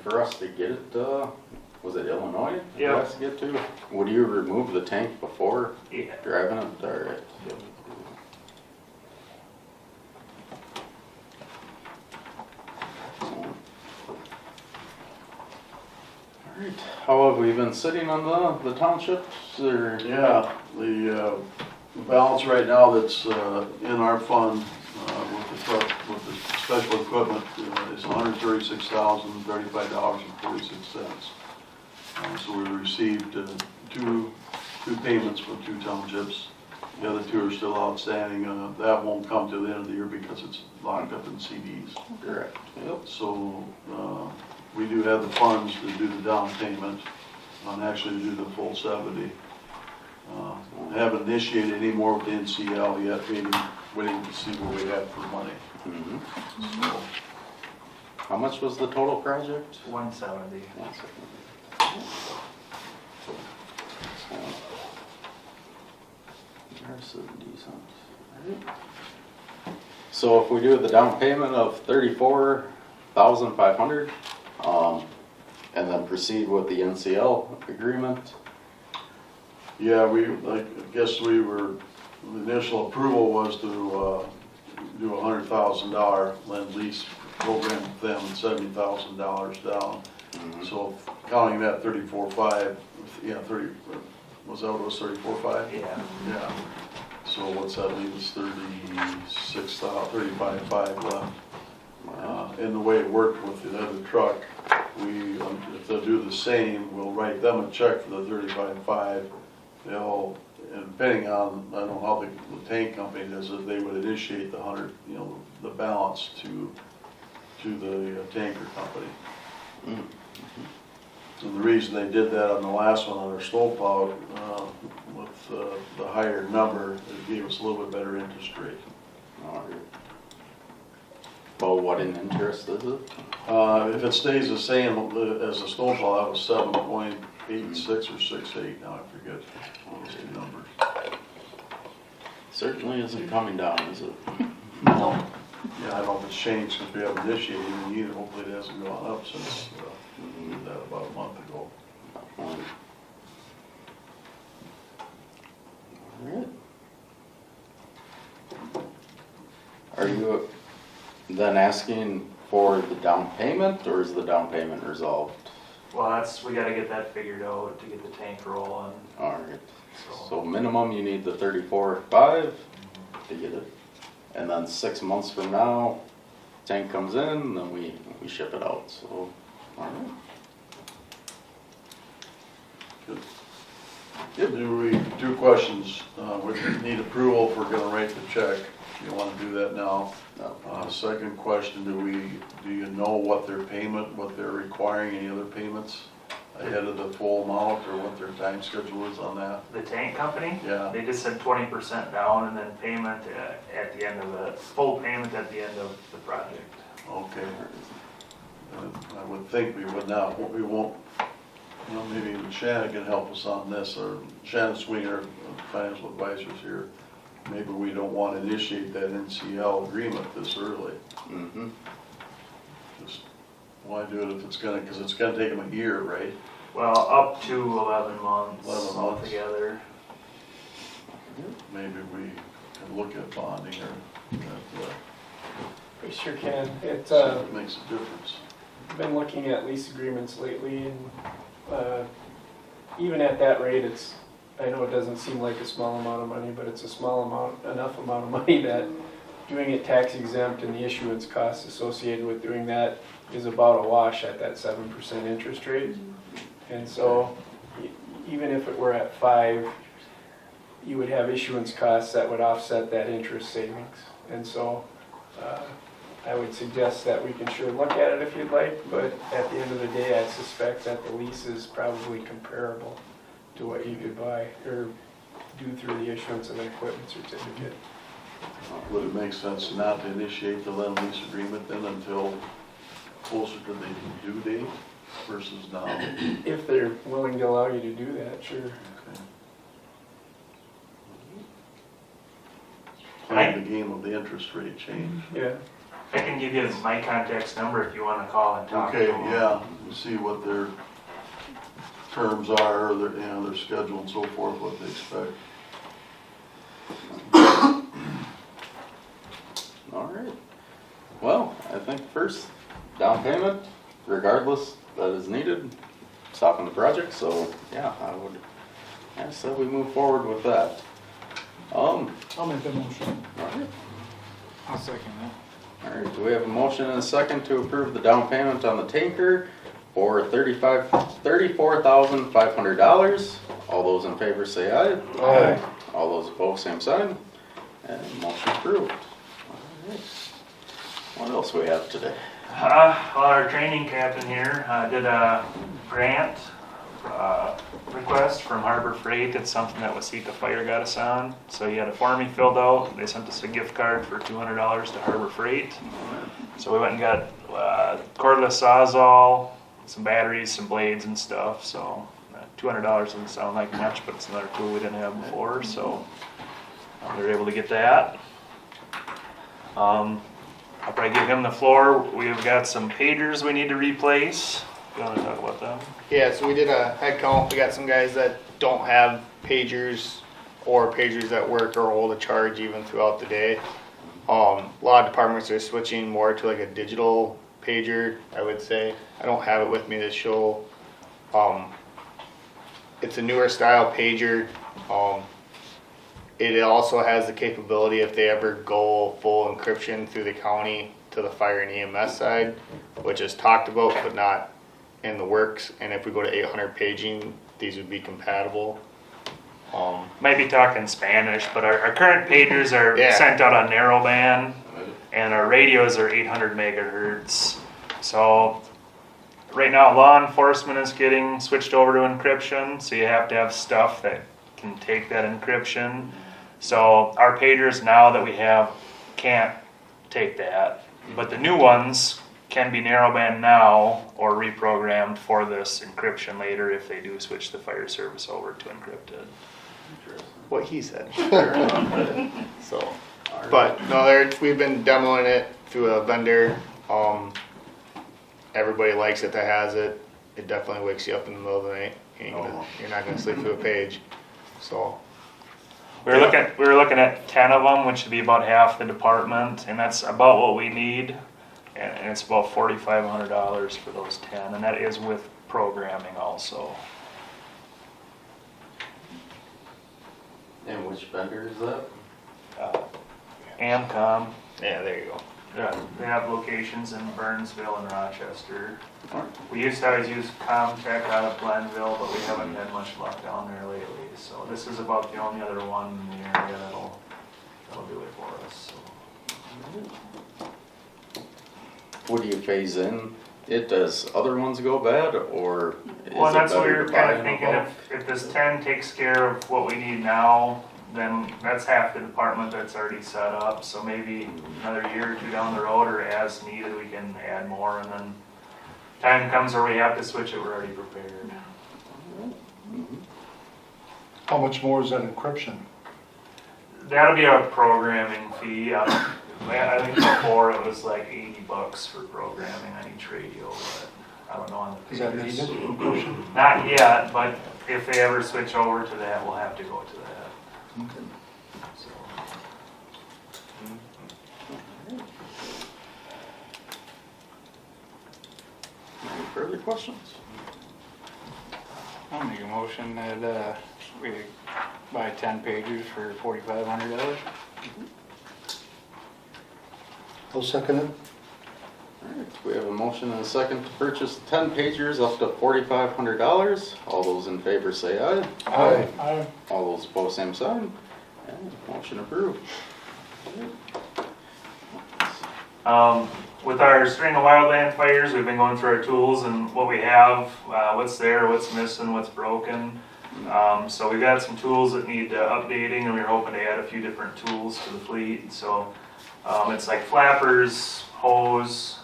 for us to get it, was it Illinois? Yeah. For us to get to? Would you remove the tank before Yeah. driving it? All right. All right. How have we been sitting on the townships or? Yeah, the balance right now that's in our fund with the truck, with the special equipment is $136,035.46. So we received two payments from 2 townships. The other 2 are still outstanding. That won't come to the end of the year because it's locked up in CDs. Correct. Yep. So we do have the funds to do the down payment, and actually to do the full 70. Haven't initiated any more with the NCL yet, waiting to see what we have for money. Mhm. So, How much was the total project? 170. So if we do the down payment of $34,500, and then proceed with the NCL agreement, yeah, I guess the initial approval was to do a $100,000 lend-lease program with them and $70,000 down. So counting that 34.5, yeah, 30, was that what it was, 34.5? Yeah. Yeah. So what's that leave us, 35.5 left. And the way it worked with the other truck, if they'll do the same, we'll write them a check for the 35.5. They'll, and depending on, I don't know how the tank company does it, they would initiate the 100, the balance to the tanker company. And the reason they did that on the last one, on our snowplow, with the higher number, it gave us a little bit better interest rate. well, what in interest is it? If it stays the same as the snowplow, that was 7.86 or 68, now I forget those 2 numbers. Certainly isn't coming down, is it? No. Yeah, I don't know if it's changed since we haven't initiated it either. Hopefully it hasn't gone up since we did that about a month ago. Alright. Are you then asking for the down payment, or is the down payment resolved? Well, we gotta get that figured out to get the tank rolling. Alright, so minimum you need the 34.5 to get it. And then 6 months from now, tank comes in, then we ship it out, so, alright. Two questions. We need approval if we're gonna write the check. You wanna do that now? No. Second question, do you know what they're requiring, any other payments ahead of the full amount, or what their time schedule is on that? The tank company? Yeah. They just said 20% down and then payment at the end of full payment at the end of the project. Okay. I would think we won't, maybe Shannon can help us on this, or Shannon Sweeney, financial advisors here. Maybe we don't want to initiate that NCL agreement this early. Mm-hmm. Just why do it if it's gonna, because it's gonna take them a year, right? Well, up to 11 months 11 months. altogether. Maybe we can look at bonding or We sure can. see if it makes a difference. I've been looking at lease agreements lately, and even at that rate, I know it doesn't seem like a small amount of money, but it's enough amount of money that doing it tax exempt and the issuance costs associated with doing that is about a wash at that 7% interest rate. And so even if it were at 5, you would have issuance costs that would offset that interest savings. And so I would suggest that we can sure look at it if you'd like, but at the end of the day, I suspect that the lease is probably comparable to what you could buy or do through the issuance of an equipment certificate. Would it make sense not to initiate the lend lease agreement then until closer to the due date versus now? If they're willing to allow you to do that, sure. Okay. Playing the game of the interest rate change. Yeah. I can give you my contact number if you want to call and talk to Okay, them. yeah, see what their terms are, their schedule and so forth, what they expect. Alright. Well, I think first, down payment, regardless, that is needed, stopping the project, so yeah, I would ask that we move forward with that. I'll make that motion. Alright. I'll second that. Alright, do we have a motion and a second to approve the down payment on the tanker for $34,500? All those in favor say aye. Aye. All those opposed, same sign. And motion approved. Alright. What else we have today? Well, our training captain here did a grant request from Harbor Freight. It's something that Wasika Fire got us on. So he had a form he filled out. They sent us a gift card for $200 to Harbor Freight. So we went and got cordless sawzall, some batteries, some blades and stuff. So $200 doesn't sound like much, but it's another tool we didn't have before. So we were able to get that. I'll probably give him the floor. We've got some pagers we need to replace. You want to talk about that? Yeah, so we did a head count. We got some guys that don't have pagers or pagers that work or hold a charge even throughout the day. A lot of departments are switching more to like a digital pager, I would say. I don't have it with me to show. It's a newer style pager. It also has the capability if they ever go full encryption through the county to the fire and EMS side, which is talked about but not in the works. And if we go to 800 paging, these would be compatible. Might be talking Spanish, but our current pagers are sent out on narrowband, and our radios are 800 megahertz. So right now, law enforcement is getting switched over to encryption, so you have to have stuff that can take that encryption. So our pagers now that we have can't take that, but the new ones can be narrowband now or reprogrammed for this encryption later if they do switch the fire service over to encrypted. What he said. So, Alright. But no, we've been demoing it through a vendor. Everybody likes it that has it. It definitely wakes you up in the middle of the night. You're not gonna sleep through a page. So We were looking at 10 of them, which would be about half the department, and that's about what we need. And it's about $4,500 for those 10, and that is with programming also. And which vendor is that? Amcom, yeah, there you go. they have locations in Burnsville and Rochester. We used to always use Comtech out of Glenville, but we haven't had much luck down there lately. So this is about the only other one in the area that'll do it for us. So. Would you phase in it as other ones go bad, or is Well, it that's what we better were to kind buy of in thinking, bulk? if this 10 takes care of what we need now, then that's half the department that's already set up. So maybe another year or two down the road, or as needed, we can add more, and then time comes where we have to switch it, we're already prepared. How much more is that encryption? That'll be our programming fee. I think before it was like $80 for programming on each radio, but I don't know on the Is that previous. needed, encryption? Not yet, but if they ever switch over to that, we'll have to go to that. Okay. So. Any further questions? I'll make a motion that we buy 10 pagers for $4,500. I'll second it. Alright, we have a motion and a second to purchase 10 pagers up to $4,500. All those in favor say aye. Aye. All those opposed, same sign. And motion approved. With our string of wildland fires, we've been going through our tools and what we have, what's there, what's missing, what's broken. So we've got some tools that need updating, and we're hoping to add a few different tools to the fleet. So it's like flappers, hose,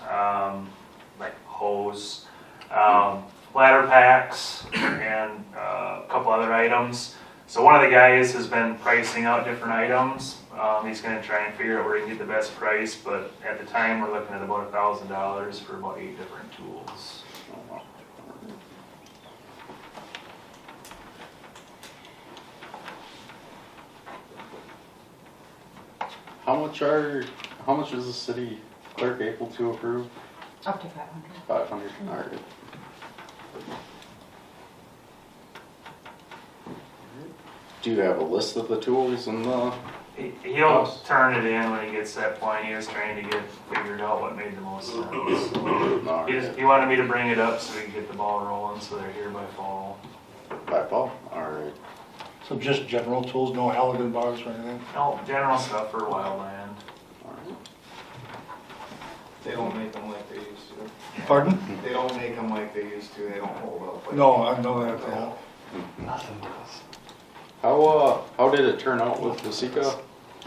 bladder packs, and a couple other items. So one of the guys has been pricing out different items. He's going to try and figure out where he can get the best price, but at the time we're looking at about $1,000 for about 8 different tools. How much is the city clerk able to approve? Up to 500. 500, alright. Do you have a list of the tools and the? He'll turn it in when he gets to that point. He was trying to get figured out what made the most sense. He wanted me to bring it up so we can get the ball rolling, so they're here by fall. By fall, alright. So just general tools, no Halligan bars or anything? No, general stuff for wildland. They don't make them like they used to. Pardon? They don't make them like they used to. They don't hold up. Like No, I know that, yeah. Nothing does. How did it turn out with the Sika,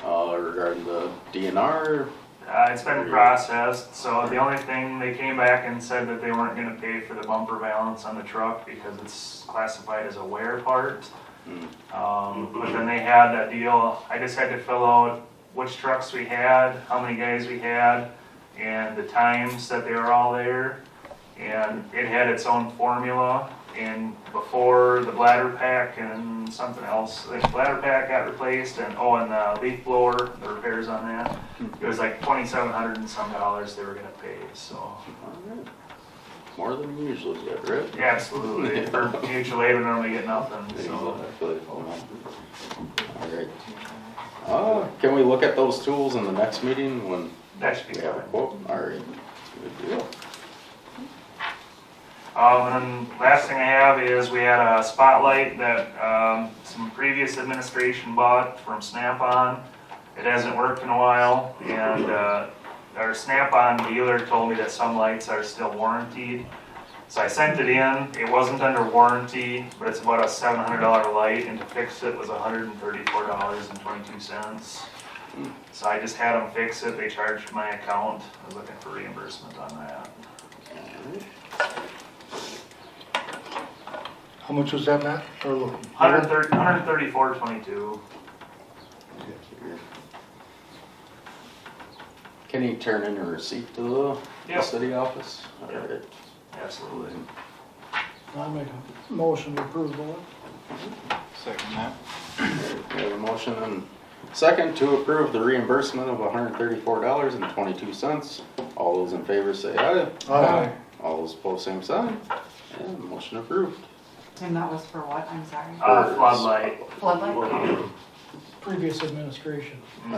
regarding the DNR? It's been processed, so the only thing, they came back and said that they weren't gonna pay for the bumper balance on the truck because it's classified as a wear part. But then they had that deal, I just had to fill out which trucks we had, how many guys we had, and the times that they were all there. And it had its own formula, and before the bladder pack and something else, the bladder pack got replaced, and the leaf blower, the repairs on that, it was like $2,700 and some dollars they were gonna pay, so. More than you usually get, right? Yeah, absolutely, for mutual aid we normally get nothing, so. Exactly. Alright. Can we look at those tools in the next meeting when That should be we have a fine. quote? Alright, good deal. And then last thing I have is we had a spotlight that some previous administration bought from Snap-on. It hasn't worked in a while, and our Snap-on dealer told me that some lights are still warranted. So I sent it in. It wasn't under warranty, but it's about a $700 light, and to fix it was $134.22. So I just had them fix it. They charged my account. I was looking for reimbursement on that. How much was that, Matt? Or looking? $134.22. Can he turn in a receipt to the Yep. city office? All right. Absolutely. I'll make a motion to approve the one. Second that. We have a motion and second to approve the reimbursement of $134.22. All those in favor say aye. Aye. All those opposed, same sign. And motion approved. And that was for what? I'm sorry. Floodlight. Floodlight? Previous administration. And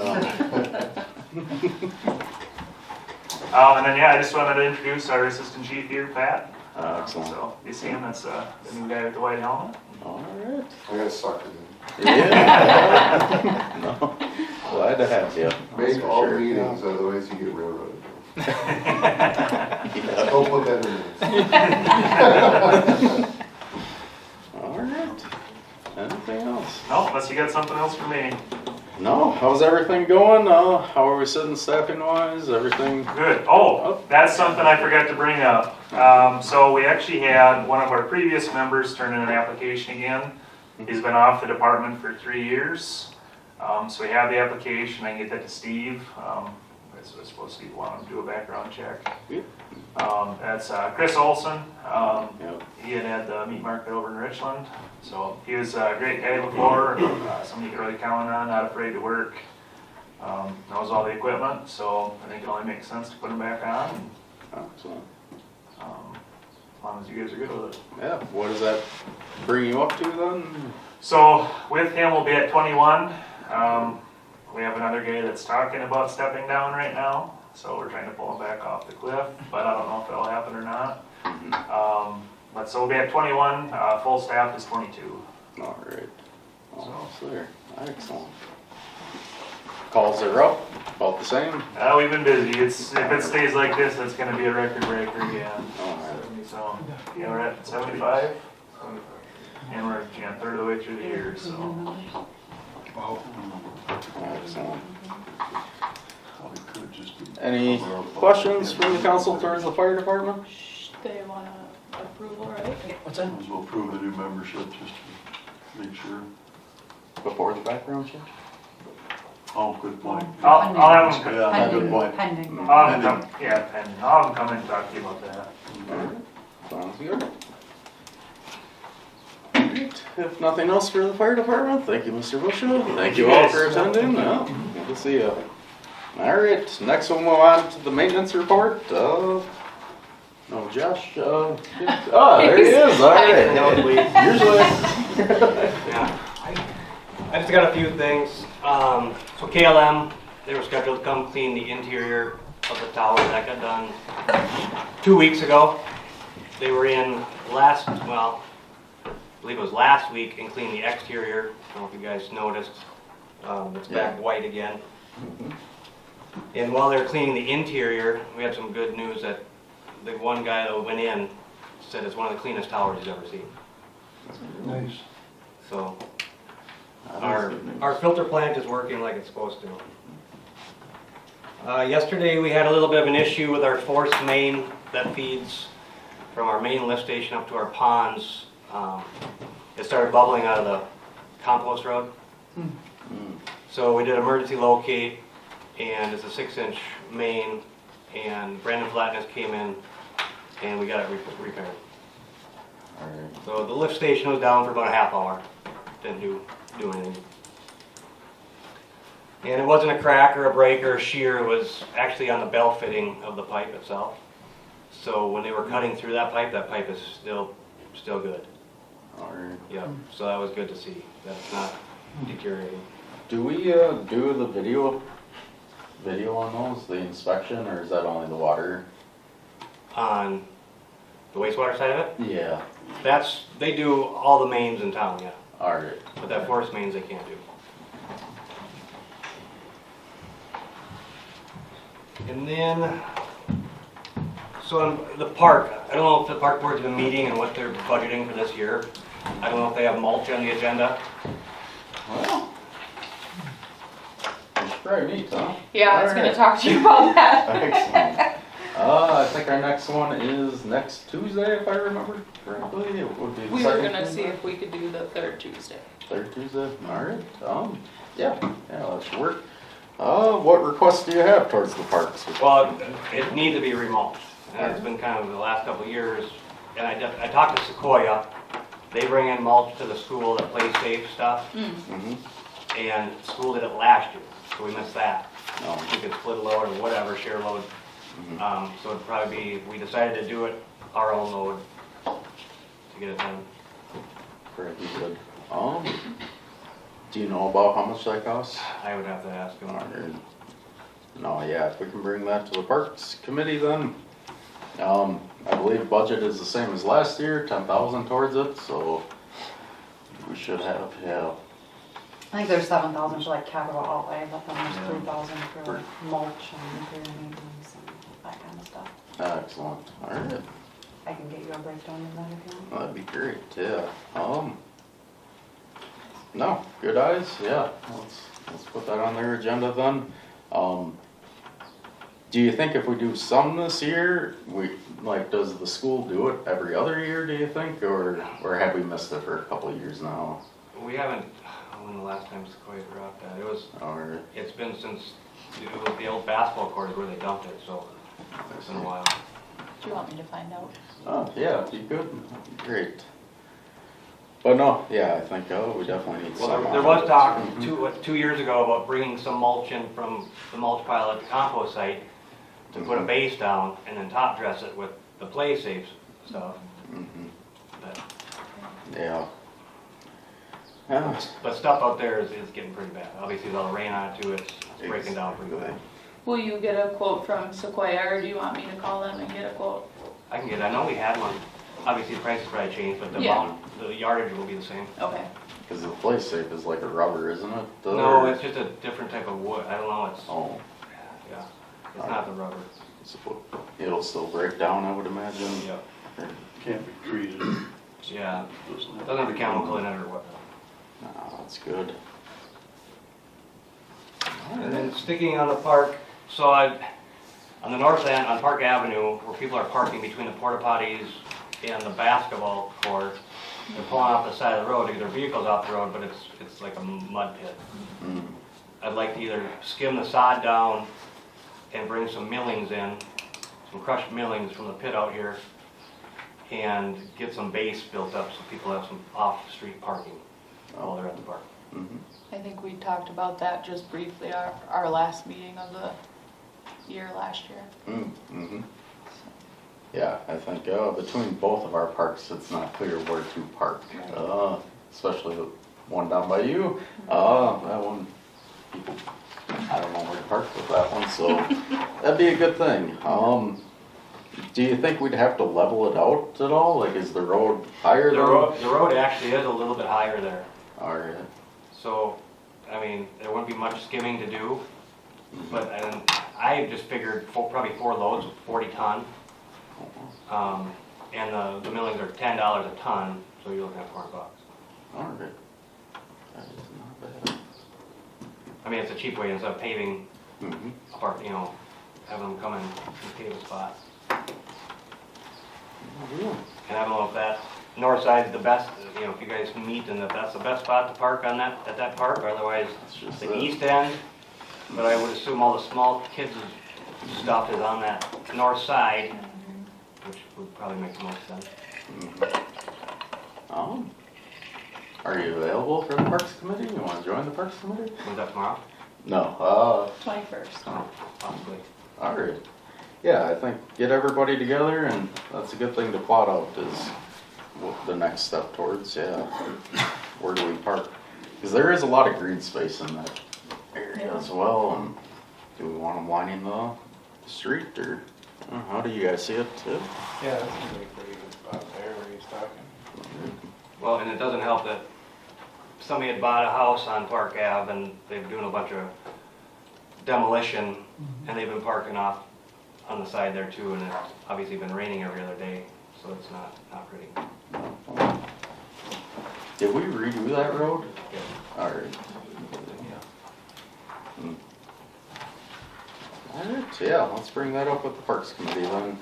then, yeah, I just wanted to introduce our assistant chief here, Pat. Excellent. So, you see him, that's the new guy with the white helmet. All right. I got sucked in. Yeah. No. Glad to have you. Make That's all for sure. meetings, otherwise you get railroaded. Yeah. Don't put that in there. All right. Anything else? No, unless you got something else for me. No. How's everything going? How are we sitting staffing wise? Everything? Good. Oh, that's something I forgot to bring up. So we actually had one of our previous members turn in an application again. He's been off the department for 3 years. So we have the application. I can get that to Steve. That's what it's supposed to be. Want him to do a background check. That's Chris Olson. He had the meat market over in Richland. So he was a great guy before. Somebody you could really count on. Not afraid to work. Knows all the equipment. So I think it only makes sense to put him back on. Excellent. As long as you guys are good with it. Yeah. What does that bring you up to then? So with him, we'll be at 21. We have another guy that's talking about stepping down right now. So we're trying to pull him back off the cliff, but I don't know if that'll happen or not. But so we'll be at 21. Full staff is 22. All right. Almost there. Excellent. Calls are up. About the same. We've been busy. If it stays like this, it's going to be a record breaker again. All right. So yeah, we're at 75, and we're a third of the way through the year. So. Excellent. Probably could just do- Any questions from the council towards the fire department? They want approval, right? What's that? Might as well approve the new membership just to make sure. Before the background check? Oh, good point. I'll have them. Yeah, good point. Pending. I'll have them come. Yeah, pending. I'll have them come in and talk to you about that. Sounds good. Alright, if nothing else for the fire department, thank you, Mr. Bushnell. Thank you all for attending. Yeah, good to see you. Alright, next we'll move on to the maintenance report. No, Josh, there he is, alright. Usually. Yeah. I just got a few things. So KLM, they were scheduled to come clean the interior of the tower. That got done 2 weeks ago. They were in I believe it was last week, and cleaned the exterior. I don't know if you guys noticed. It's back white again. And while they were cleaning the interior, we had some good news that the one guy that went in said it's one of the cleanest towers he's ever seen. Nice. So our filter plant is working like it's supposed to. Yesterday we had a little bit of an issue with our force main that feeds from our main lift station up to our ponds. It started bubbling out of the compost road. So we did emergency locate, and it's a 6-inch main, and Brandon Flatness came in and we got it repaired. So the lift station was down for about a half hour. Didn't do anything. And it wasn't a crack or a break or a shear, it was actually on the bell fitting of the pipe itself. So when they were cutting through that pipe is still good. Alright. Yep, so that was good to see. That's not deteriorating. Do we do the video on those, the inspection, or is that only the water? On the wastewater side of it? Yeah. They do all the mains in town, yeah. Alright. But that force mains they can't do. And then, so on the park, I don't know if the park board's been meeting and what they're budgeting for this year. I don't know if they have mulch on the agenda. Well, it's very neat, huh? Yeah, I was gonna talk to you about that. Excellent. I think our next one is next Tuesday, if I remember correctly. It would be the We were second gonna see Tuesday. if we could do the third Tuesday. Third Tuesday, alright, yeah, that should work. What requests do you have towards the parks? Well, it needs to be remulched, and it's been kind of the last couple of years. And I talked to Sequoia. They bring in mulch to the school that plays safe stuff, and school did it last year, so we missed that. We could split a load or whatever, share a load. So it'd probably be, we decided to do it our own load to get it done. Pretty good. Do you know about how much that costs? I would have to ask him. No, yeah, if we can bring that to the Parks Committee then. I believe budget is the same as last year, 10,000 towards it, so we should have, yeah. I think there's 7,000 for like capital outlay, but then there's 3,000 for like mulch and repair and maintenance and that kind of stuff. Excellent, alright. I can get you a breakdown of that if you want. That'd be great, yeah. No, good eyes, yeah. Let's put that on their agenda then. Do you think if we do some this year, does the school do it every other year, do you think? Or have we missed it for a couple of years now? We haven't, when the last time Sequoia dropped that, it was, it's been since, it was the old basketball court where they dumped it, so it's been a while. Do you want me to find out? Oh, yeah, if you could, that'd be great. But no, yeah, I think, we definitely need some. Well, there was talk 2 years ago about bringing some mulch in from the mulch pile at the compost site to put a base down and then top dress it with the play safe stuff. But, yeah. but stuff out there is getting pretty bad. Obviously, with all the rain on it too, it's breaking down pretty bad. Will you get a quote from Sequoia, or do you want me to call them and get a quote? I can get it. I know we had one. Obviously, the prices probably changed, but the amount, the yardage will be the same. Okay. Because the play safe is like a rubber, isn't it? No, it's just a different type of wood. I don't know. It's yeah. It's not the rubber. It'll still break down, I would imagine. Yeah. Can't be treated. Yeah. Doesn't have a chemical in it or what. No, that's good. And then sticking on the park, so on the north end, on Park Avenue, where people are parking between the porta potties and the basketball court, they're pulling off the side of the road to get their vehicles off the road, but it's like a mud pit. I'd like to either skim the sod down and bring some millings in, some crushed millings from the pit out here, and get some base built up so people have some off-street parking while they're at the park. I think we talked about that just briefly, our last meeting of the year last year. Yeah, I think between both of our parks, it's not clear where to park, especially the one down by you. That one, people, I don't know where to park with that one, so that'd be a good thing. Do you think we'd have to level it out at all? Like, is the road higher The than? road actually is a little bit higher there. All right. So, I mean, there wouldn't be much skimming to do, but I just figured probably 4 loads with 40 ton. And the millings are $10 a ton, so you're looking at $400. All right. That is not bad. I mean, it's a cheap way instead of paving apart, having them come in and pave a spot. And I don't know if that north side's the best, if you guys meet and if that's the best spot to park on at that park, or otherwise the east end. But I would assume all the small kids' stuff is on that north side, which would probably make the most sense. Are you available for the Parks Committee? You want to join the Parks Committee? When's that, tomorrow? No, 21st. Oh, possibly. all right. Yeah, I think get everybody together, and that's a good thing to plot out is what the next step towards, where do we park? Because there is a lot of green space in that area as well, and do we want them lining the street, or how do you guys see it too? Yeah, that's a pretty good spot there where he's talking. Well, and it doesn't help that somebody had bought a house on Park Ave and they're doing a bunch of demolition, and they've been parking off on the side there too, and it's obviously been raining every other day, so it's not pretty. Did we redo that road? Yeah. All right. All right, yeah, let's bring that up with the Parks Committee then.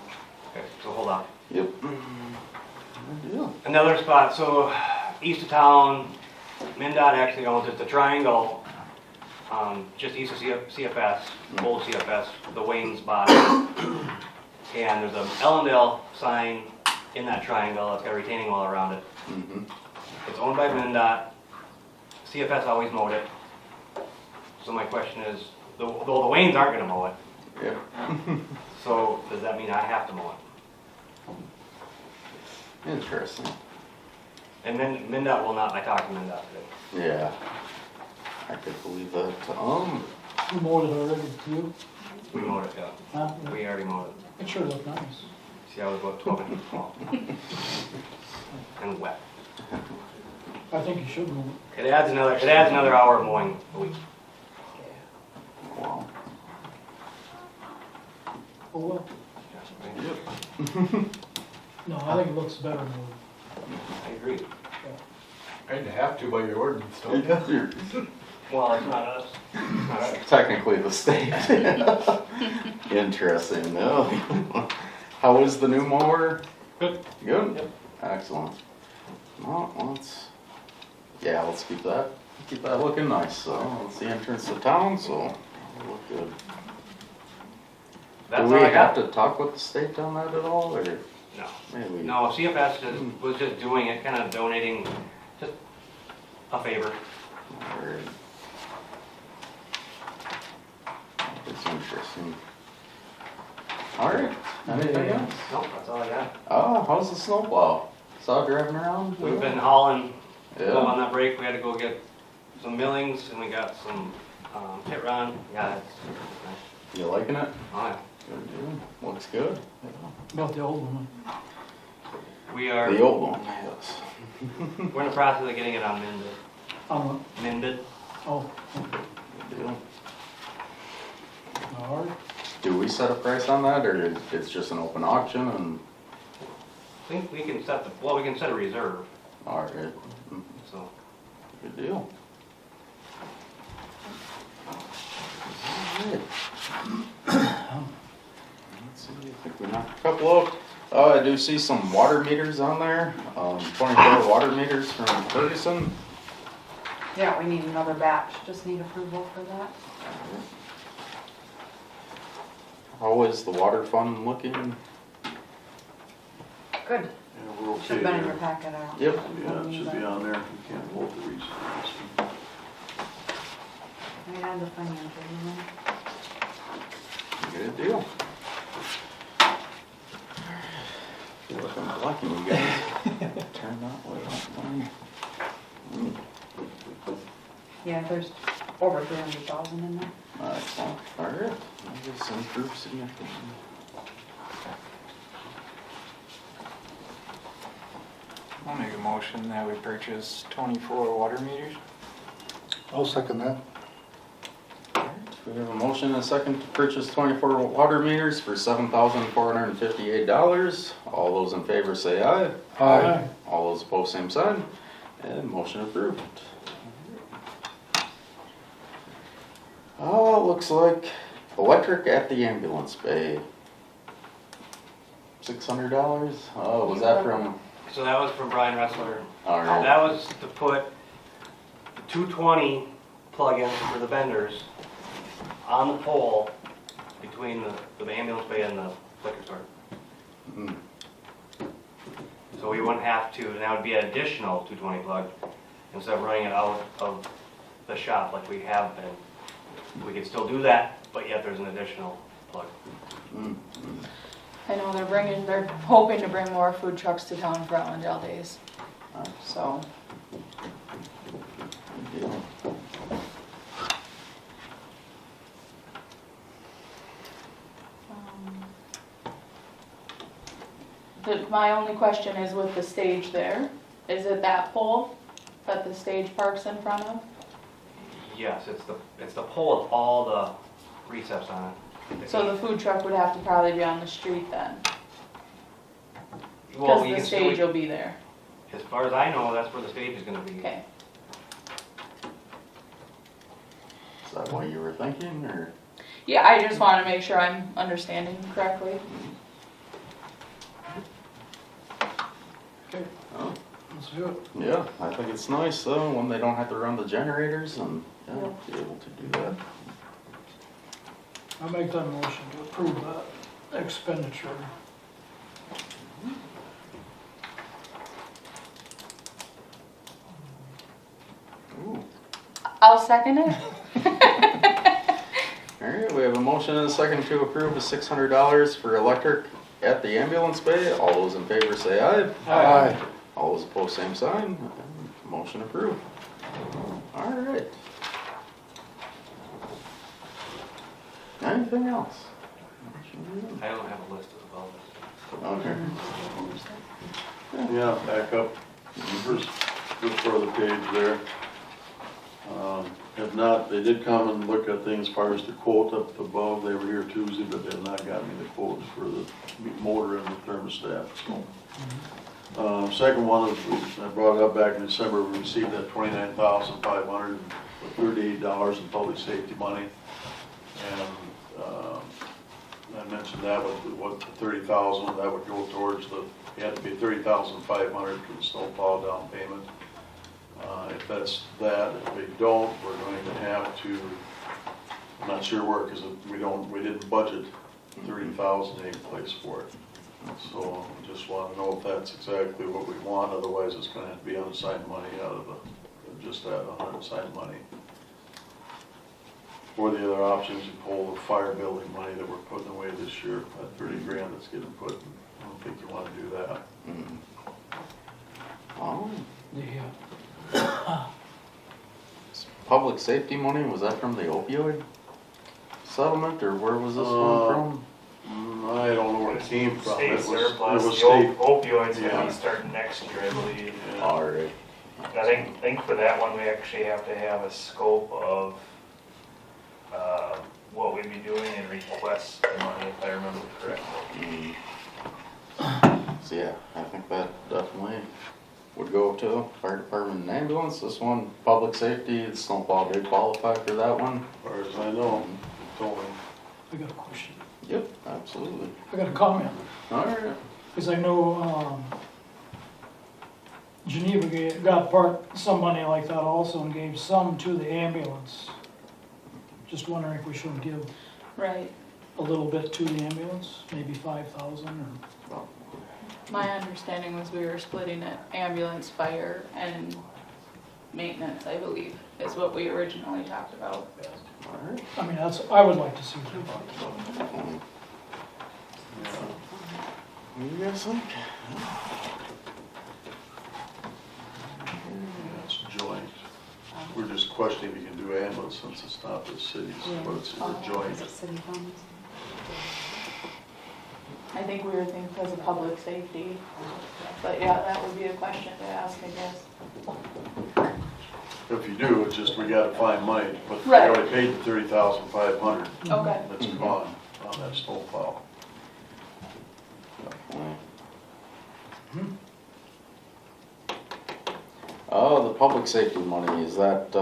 Okay, so hold on. Yep. Good deal. Another spot, so east of town, MnDOT actually owns it, the triangle just east of CFS, old CFS, the Wayne's bottom. And there's a Ellendale sign in that triangle, it's got a retaining wall around it. It's owned by MnDOT, CFS always mowed it. So my question is, though the Waynes aren't gonna mow it, Yeah. so does that mean I have to mow it? Interesting. And then MnDOT will not, I talked to MnDOT today. Yeah. I could believe that. You mowed it already too? We mowed it, yeah. Huh? We already mowed it. It sure looked nice. See, I was about 12 inches tall. And wet. I think you should mow it. It adds another hour of mowing a week. Wow. Oh, well. Yep. No, I think it looks better mowed. I agree. I'd have to by your ordinance, don't you? Well, it's not us. It's not us. Technically the state. Interesting, no. How is the new mower? Good. Good? Yep. Excellent. Well, let's keep that looking nice. So it's the entrance to town, so it'll look good. That's Do we all I have got. to talk with the state on that at all, or? No. Maybe. No, CFS was just doing it, kind of donating, just a favor. Alright. It's interesting. Alright, anything else? Nope, that's all I got. Oh, how's the snowplow? Saw it driving around? We've been hauling, Yeah. on that break, we had to go get some millings, and we got some pit run. Yeah, it's nice. You liking it? Oh, yeah. Good deal. Looks good. About the old one. We are, The old one, yes. we're in the process of getting it on mended. Mended. Oh, Good deal. all right. Do we set a price on that, or it's just an open auction and? I think we can we can set a reserve, Alright, so. good deal. Alright. Let's see, I think we knocked a couple out. I do see some water meters on there, 24 water meters from Ferguson. Yeah, we need another batch, just need approval for that. How is the water fund looking? Good. Yeah, we're okay Should've been in there. your packet out. Yep. Yeah, it should be on there. You can't vote the reason. I add the financial, Good deal. Feel like I'm blocking you guys. Turn that way off. Yeah, there's over 300,000 in there. Excellent. Alright, that is improved significantly. I'll make a motion that we purchase 24 water meters. I'll second that. We have a motion and a second to purchase 24 water meters for $7,458. All those in favor say aye. Aye. All those opposed, same sign. And motion approved. Oh, it looks like electric at the ambulance bay. $600. Oh, was that from? So that was from Brian Ressler. Alright. That was to put the 220 plug-ins for the vendors on the pole between the ambulance bay and the liquor store. Mm. So we wouldn't have to, and that would be an additional 220 plug, instead of running it out of the shop like we have been. We could still do that, but yet there's an additional plug. Mm. I know they're hoping to bring more food trucks to town for Ellendale days, so. Good deal. My only question is with the stage there, is it that pole that the stage parks in front of? Yes, it's the pole with all the receps on it. So the food truck would have to probably be on the street then? Well, Because you the can still- stage will be there. As far as I know, that's where the stage is gonna be. Okay. Is that what you were thinking, or? Yeah, I just want to make sure I'm understanding correctly. Okay, Oh, let's do it. yeah, I think it's nice though, when they don't have to run the generators and, yeah, be able to do that. I'll make that motion to approve that expenditure. Ooh. I'll second it. Alright, we have a motion and a second to approve the $600 for electric at the ambulance bay. All those in favor say aye. Aye. All those opposed, same sign. Motion approved. Alright. Anything else? I don't have a list of the voters. Okay. Yeah, back up, first part of the page there. Have not, they did come and look at things as far as the quote up above. They were here Tuesday, but they have not gotten me the quotes for the motor and the thermostat, so. Second one is, I brought it up back in December, we received that $29,538 in public safety money. And I mentioned that with what the 30,000, that would go towards the, it had to be 30,500 for the snowplow down payment. If that's that, if they don't, we're going to have to, I'm not sure where, because we didn't budget 30,000 any place for it. So I just want to know if that's exactly what we want, otherwise it's going to have to be unassigned money out of just that unassigned money. Or the other options, you pull the fire building money that we're putting away this year, that 30 grand that's getting put, I don't think you want to do that. Oh, Yeah. public safety money, was that from the opioid settlement, or where was this one from? I don't know where it came from. State It was surplus, the state. opioids gonna Yeah. be starting next year, I believe. Alright. I think for that one, we actually have to have a scope of, what we'd be doing and request the money, if I remember correctly. So yeah, I think that definitely would go to fire department and ambulance. This one, public safety, the snowplow did qualify for that one. As far as I know, totally. I got a question. Yep, absolutely. I got a comment. Alright. Because I know Geneva got some money like that also and gave some to the ambulance. Just wondering if we should give Right. a little bit to the ambulance, maybe 5,000 or. My understanding was we were splitting it, ambulance, fire, and maintenance, I believe, is what we originally talked about. Alright. I mean, I would like to see that. What do you guys think? It's joint. We're just questioning if you can do ambulance since it's not the city's, but it's joint. Is it city funds? I think we were thinking because of public safety, but yeah, that would be a question to ask, I guess. If you do, it's just we gotta find money, but we Right. already paid the 30,500. Okay. That's gone on that snowplow. Oh, the public safety money, is that,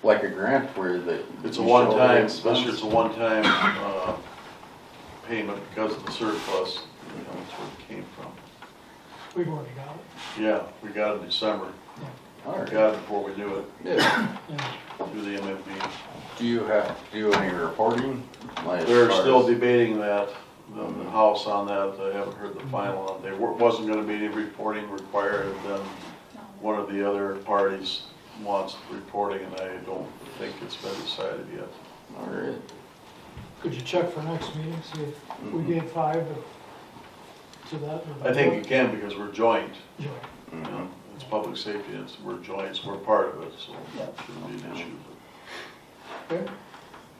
like a grant where the? It's a one-time, this year it's a one-time, payment because of the surplus, you know, that's where it came from. We've already got it. Yeah, we got it in December. We Alright. got it before we knew it, Yeah. through the MFB. Do you have to do any reporting? Like, as They're far still as- debating that, the House on that, I haven't heard the final on it. There wasn't gonna be any reporting required, and then one of the other parties wants reporting, and I don't think it's been decided yet. Alright. Could you check for next meeting, see if we gave 5 to that? I think you can because we're joint, Joint. you know, it's public safety, we're joints, we're part of it, so Yeah. it shouldn't be an issue. Okay.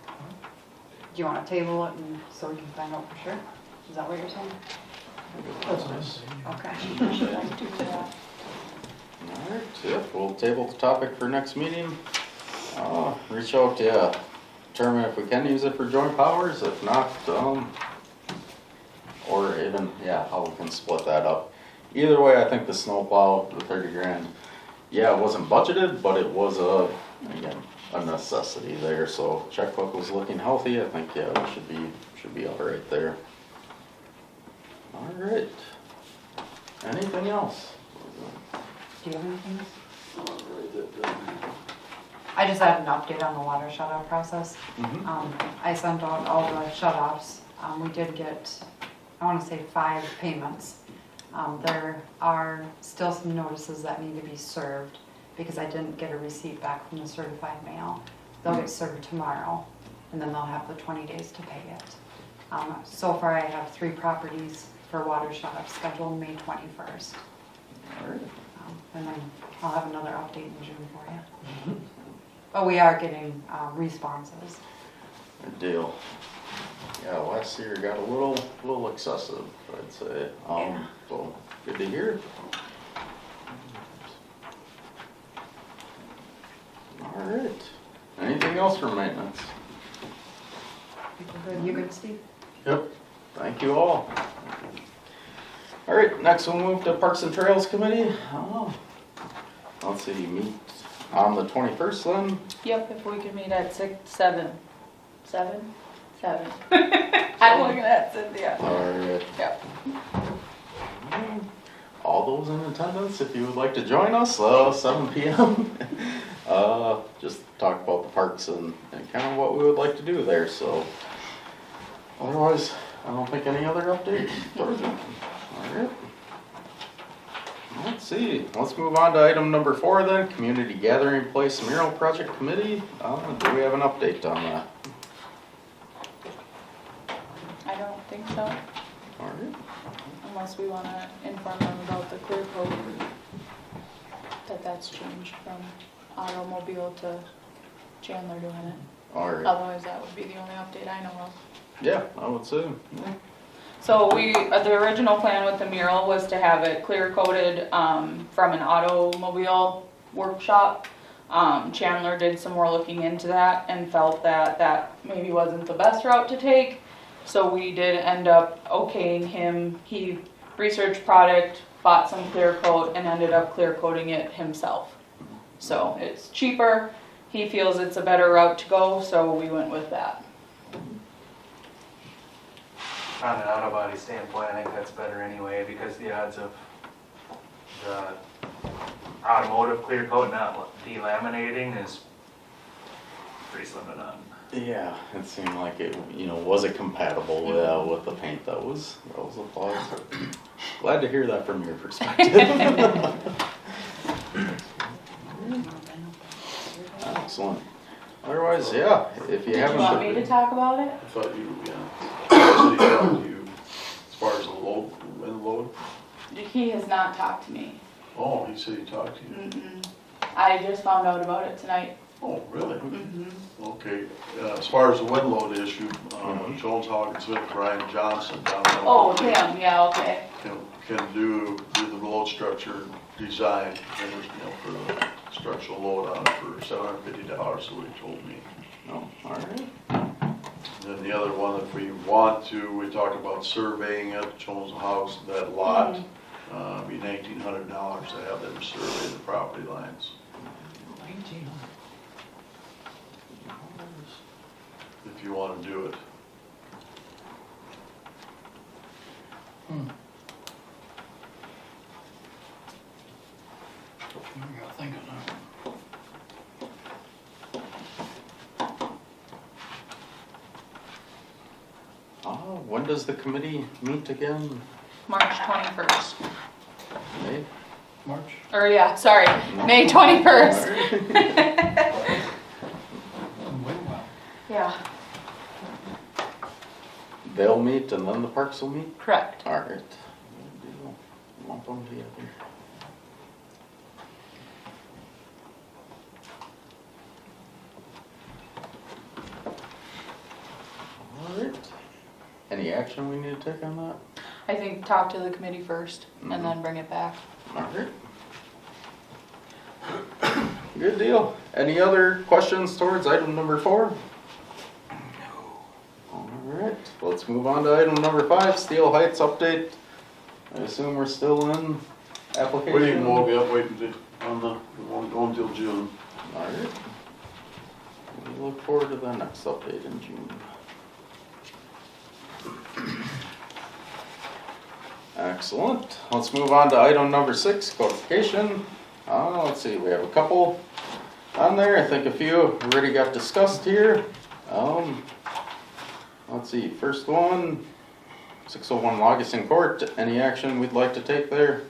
Do you want to table it and so we can find out for sure? Is that what you're saying? That's nice. Okay. Alright, yep, we'll table the topic for next meeting. Reach out to, determine if we can use it for joint powers, if not, or even, yeah, how we can split that up. Either way, I think the snowplow, the 30 grand, yeah, it wasn't budgeted, but it was again, a necessity there, so checkbook was looking healthy, I think, yeah, we should be all right there. All right. Anything else? Do you have anything else? I just had an update on the water shut-off process. I sent out all the shut-offs. We did get, I want to say 5 payments. There are still some notices that need to be served because I didn't get a receipt back from the certified mail. They'll get served tomorrow, and then they'll have the 20 days to pay it. So far, I have 3 properties for water shut-off scheduled May 21st. And then I'll have another update in June for you. But we are getting responses. Good deal. Yeah, last year got a little excessive, I'd say. So good to hear. All right. Anything else for maintenance? You good, Steve? Yep. Thank you all. All right, next we'll move to Parks and Trails Committee. Let's see, meet on the 21st then? Yep, if we could meet at 7. I'm looking at Cynthia. All right. Yep. All those in attendance, if you would like to join us, 7 p.m. Just talk about the parks and kind of what we would like to do there. So, otherwise, I don't think any other updates. All right. Let's see. Let's move on to item number 4 then. Community Gathering Place Mural Project Committee. Do we have an update on that? I don't think so. All right. Unless we want to inform them about the clear code, that's changed from automobile to Chandler doing it. All right. Otherwise, that would be the only update I know of. Yeah, I would say. Yeah. So the original plan with the mural was to have it clear coated from an automobile workshop. Chandler did some more looking into that and felt that that maybe wasn't the best route to take. So we did end up okaying him. He researched product, bought some clear coat, and ended up clear coating it himself. So it's cheaper. He feels it's a better route to go, so we went with that. On an auto body standpoint, I think that's better anyway, because the odds of the automotive clear coat not delaminating is pretty slim to none. Yeah, it seemed like it, wasn't compatible with the paint that was applied. So glad to hear that from your perspective. Excellent. Otherwise, yeah, if you haven't. Do you want me to talk about it? I thought you, said he talked to you as far as the wind load. He has not talked to me. Oh, he said he talked to you. Mm-mm. I just found out about it tonight. Oh, really? Mm-hmm. Okay, as far as the wind load issue, Jones Hawkins with Brian Johnson down there. Oh, him, yeah, okay. Can do the load structure design, and, for the structural load on it for $750, so he told me. Oh, all right. Then the other one, if we want to, we talked about surveying it, Jones House, that lot, be $1,900 to have them survey the property lines. If you want to do it. I gotta think of that. When does the committee meet again? March 21st. May? March? Or yeah, sorry, May 21st. Yeah, They'll meet and then the parks will meet? correct. All right. Lump them together. All right. Any action we need to take on that? I think talk to the committee first and then bring it back. All right. Good deal. Any other questions towards item number 4? No. All right, let's move on to item number 5, Steel Heights update. I assume we're still in application? Waiting until June. All right. We look forward to the next update in June. Excellent. Let's move on to item number 6, codification. Let's see, we have a couple. on there. I think a few already got discussed here. Let's see, first one, 601 Augustin Court. Any action we'd like to take there?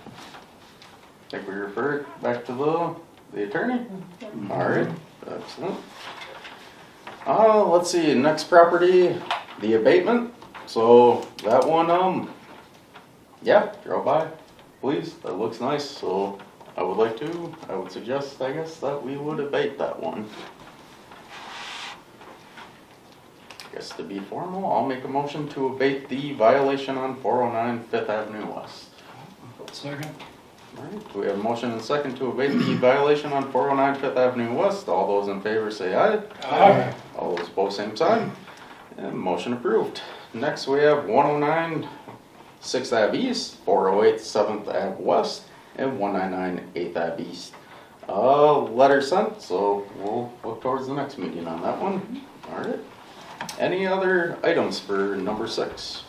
I think we refer it back to the attorney. All right, excellent. Let's see, next property, the abatement. So that one, yeah, drove by, please. That looks nice. So I would suggest, I guess, that we would abate that one. I guess to be formal, I'll make a motion to abate the violation on 409 5th Avenue West. Second. All right, we have a motion and a second to abate the violation on 409 5th Avenue West. All those in favor say aye. Aye. All those opposed, same sign. And motion approved. Next, we have 109 6th Ave East, 408 7th Ave West, and 199 8th Ave East. Letter sent, so we'll look towards the next meeting on that one. All right. Any other items for number 6?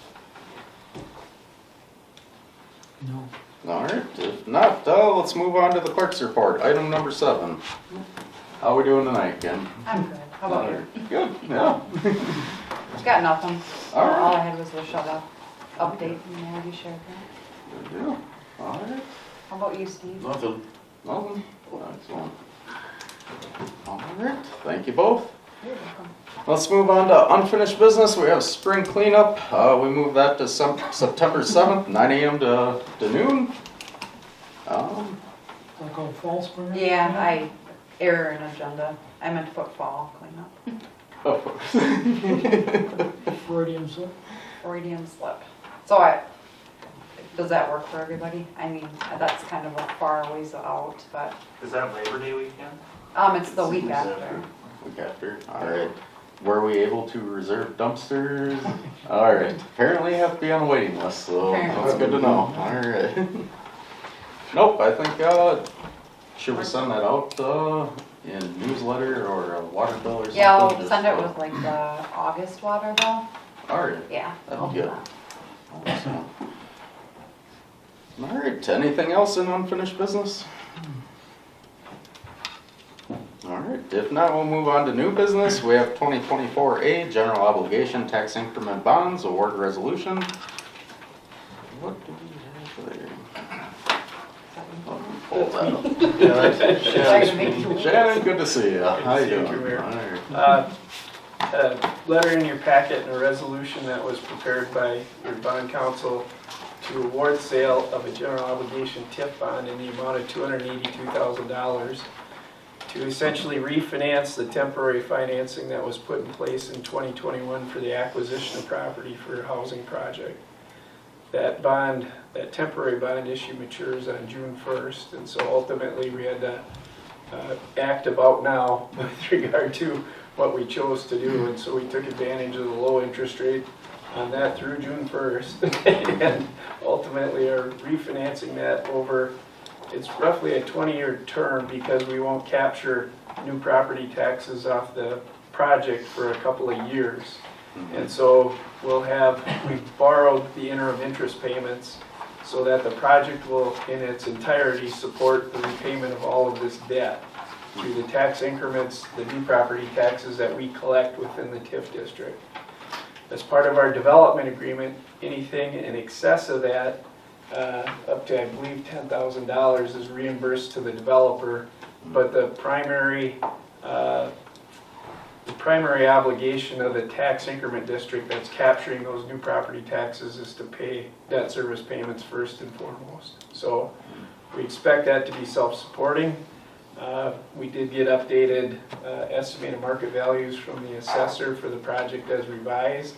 No. All right, if not, let's move on to the clerk's report. Item number 7. How we doing tonight, Ken? I'm good. How about you? Good, yeah. Got nothing. All right. All I had was the shut off update and I already shared that. Good deal. All right. How about you, Steve? Nothing. Nothing. Excellent. All right, thank you both. You're welcome. Let's move on to unfinished business. We have spring cleanup. We moved that to September 7th, 9 a.m. to noon. Like all fall spring? Yeah, I error in agenda. I meant to put fall cleanup. Freudian slip. Freudian slip. So does that work for everybody? I mean, that's kind of a far ways out, but, Is that Labor Day weekend? it's the week after. Week after. All right. Were we able to reserve dumpsters? All right. Apparently, you have to be on a waiting list, so that's good to know. All right. Nope. I think should we send that out in newsletter or a water bill or something? Yeah, I'll Just, send it with like the August water bill. All right. Yeah. That'd be good. Awesome. All right. Anything else in unfinished business? All right, if not, we'll move on to new business. We have 2024A, general obligation tax increment bonds, award resolution. What do we have there? Pull that up. Yeah, Shannon, good to see you. How you doing? All right. A letter in your packet and a resolution that was prepared by your bond counsel to award sale of a general obligation TIF bond in the amount of $282,000 to essentially refinance the temporary financing that was put in place in 2021 for the acquisition of property for a housing project. That bond, that temporary bond issue matures on June 1st, and so ultimately we had to act about now with regard to what we chose to do, and so we took advantage of the low interest rate on that through June 1st, and ultimately are refinancing that over, it's roughly a 20-year term because we won't capture new property taxes off the project for a couple of years. And so we've borrowed the interim interest payments so that the project will in its entirety support the repayment of all of this debt through the tax increments, the new property taxes that we collect within the TIF district. As part of our development agreement, anything in excess of that, up to I believe $10,000 is reimbursed to the developer, but the primary obligation of the tax increment district that's capturing those new property taxes is to pay debt service payments first and foremost. So we expect that to be self-supporting. We did get updated estimated market values from the assessor for the project as revised.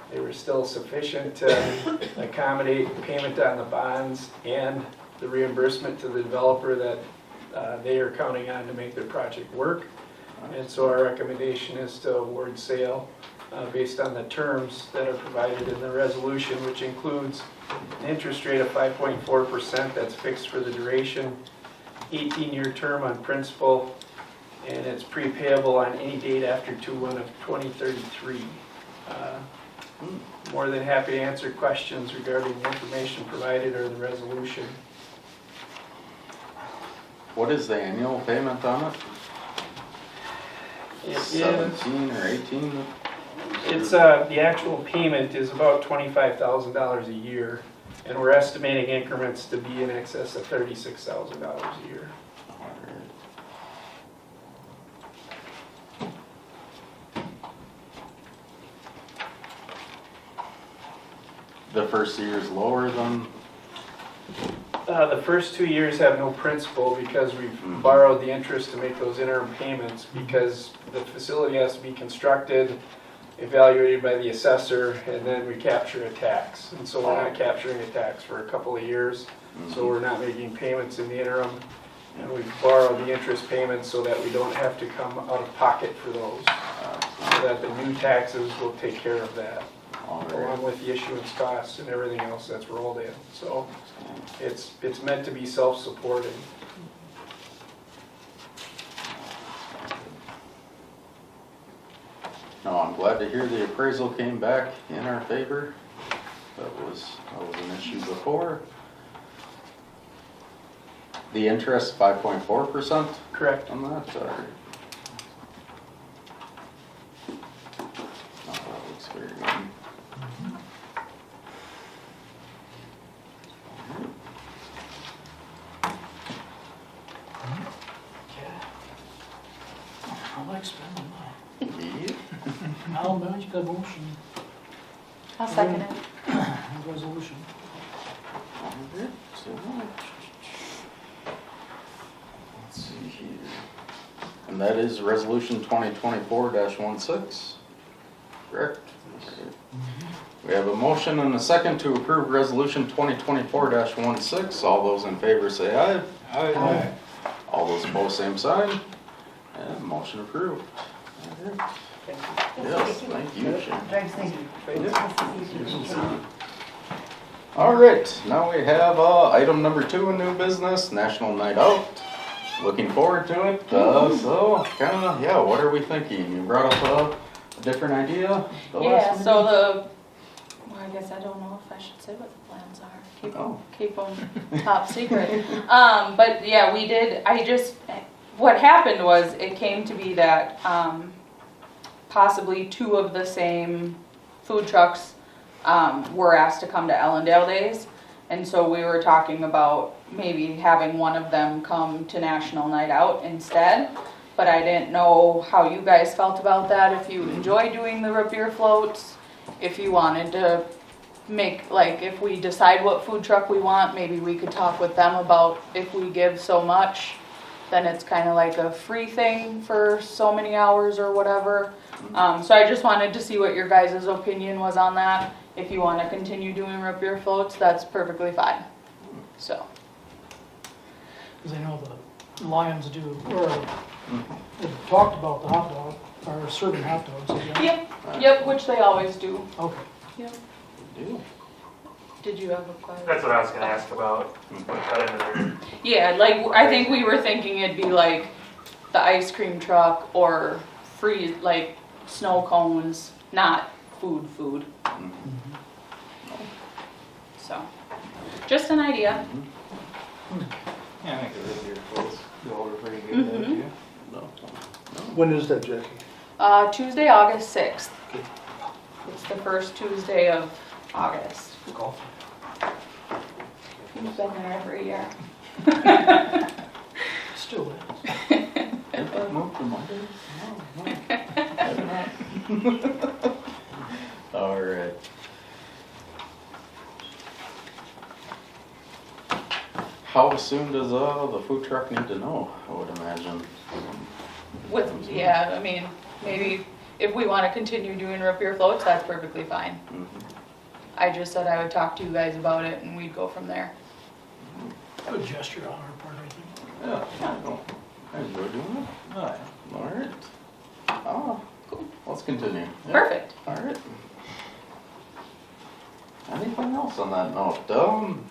They were still sufficient to accommodate payment on the bonds and the reimbursement to the developer that they are counting on to make their project work. And so our recommendation is to award sale based on the terms that are provided in the resolution, which includes an interest rate of 5.4% that's fixed for the duration, 18-year term on principal, and it's prepayable on any date after 2/1 of 2033. More than happy to answer questions regarding the information provided or the resolution. what is the annual payment on it? It is, 17 or 18? it's, the actual payment is about $25,000 a year, and we're estimating increments to be in excess of $36,000 a year. The first year is lower than, The first 2 years have no principal because we've borrowed the interest to make those interim payments because the facility has to be constructed, evaluated by the assessor, and then we capture a tax. And so we're not capturing a tax for a couple of years, so we're not making payments in the interim. And we've borrowed the interest payments so that we don't have to come out of pocket for those. So that the new taxes will take care of that, along with the issuance costs and everything else that's rolled in. So it's meant to be self-supporting. no, I'm glad to hear the appraisal came back in our favor. That was an issue before. The interest 5.4%? Correct. On that, or? Oh, that looks very good. I like spending money. Yeah. I'll make a motion, I'll second it. resolution. Alright, so, let's see here. And that is resolution 2024-16, correct? We have a motion and a second to approve resolution 2024-16. All those in favor say aye. Aye. All those opposed, same sign. And motion approved. Alright. Yes, thank you, Sharon. All right, now we have item number 2 in new business, National Night Out. Looking forward to it. So, kind of, yeah, what are we thinking? You brought up a different idea? the last Yeah, meeting? so well, I guess I don't know if I should say what the plans are. Oh. Keep them top secret. But yeah, we did, what happened was it came to be that possibly 2 of the same food trucks were asked to come to Ellendale Days. And so we were talking about maybe having one of them come to National Night Out instead. But I didn't know how you guys felt about that, if you enjoy doing the root beer floats, if you wanted to make, like, if we decide what food truck we want, maybe we could talk with them about if we give so much, then it's kind of like a free thing for so many hours or whatever. So I just wanted to see what your guys' opinion was on that. If you want to continue doing root beer floats, that's perfectly fine. So. Because I know the Lions do, or they talked about the hot dog, or serving hot dogs. Yep, yep, which they always do. Okay. Yep. Did you have a question? That's what I was gonna ask about. What cut into their Yeah, like, I think we were thinking it'd be like the ice cream truck or free, like, snow cones, not food. So, just an idea. Yeah, I think the root beer floats go over pretty good though, too. When is that, Jackie? Tuesday, August 6th. It's the first Tuesday of August. Golf. You've been there every year. Still Move to Monday? All right. How soon does the food truck need to know, I would imagine? Yeah, I mean, maybe if we want to continue doing root beer floats, that's perfectly fine. I just said I would talk to you guys about it and we'd go from there. Good gesture on our part, I think. Yeah, I enjoy doing it. All right. Oh, cool. Let's continue. Yeah. Perfect. All right. Anything else on that note?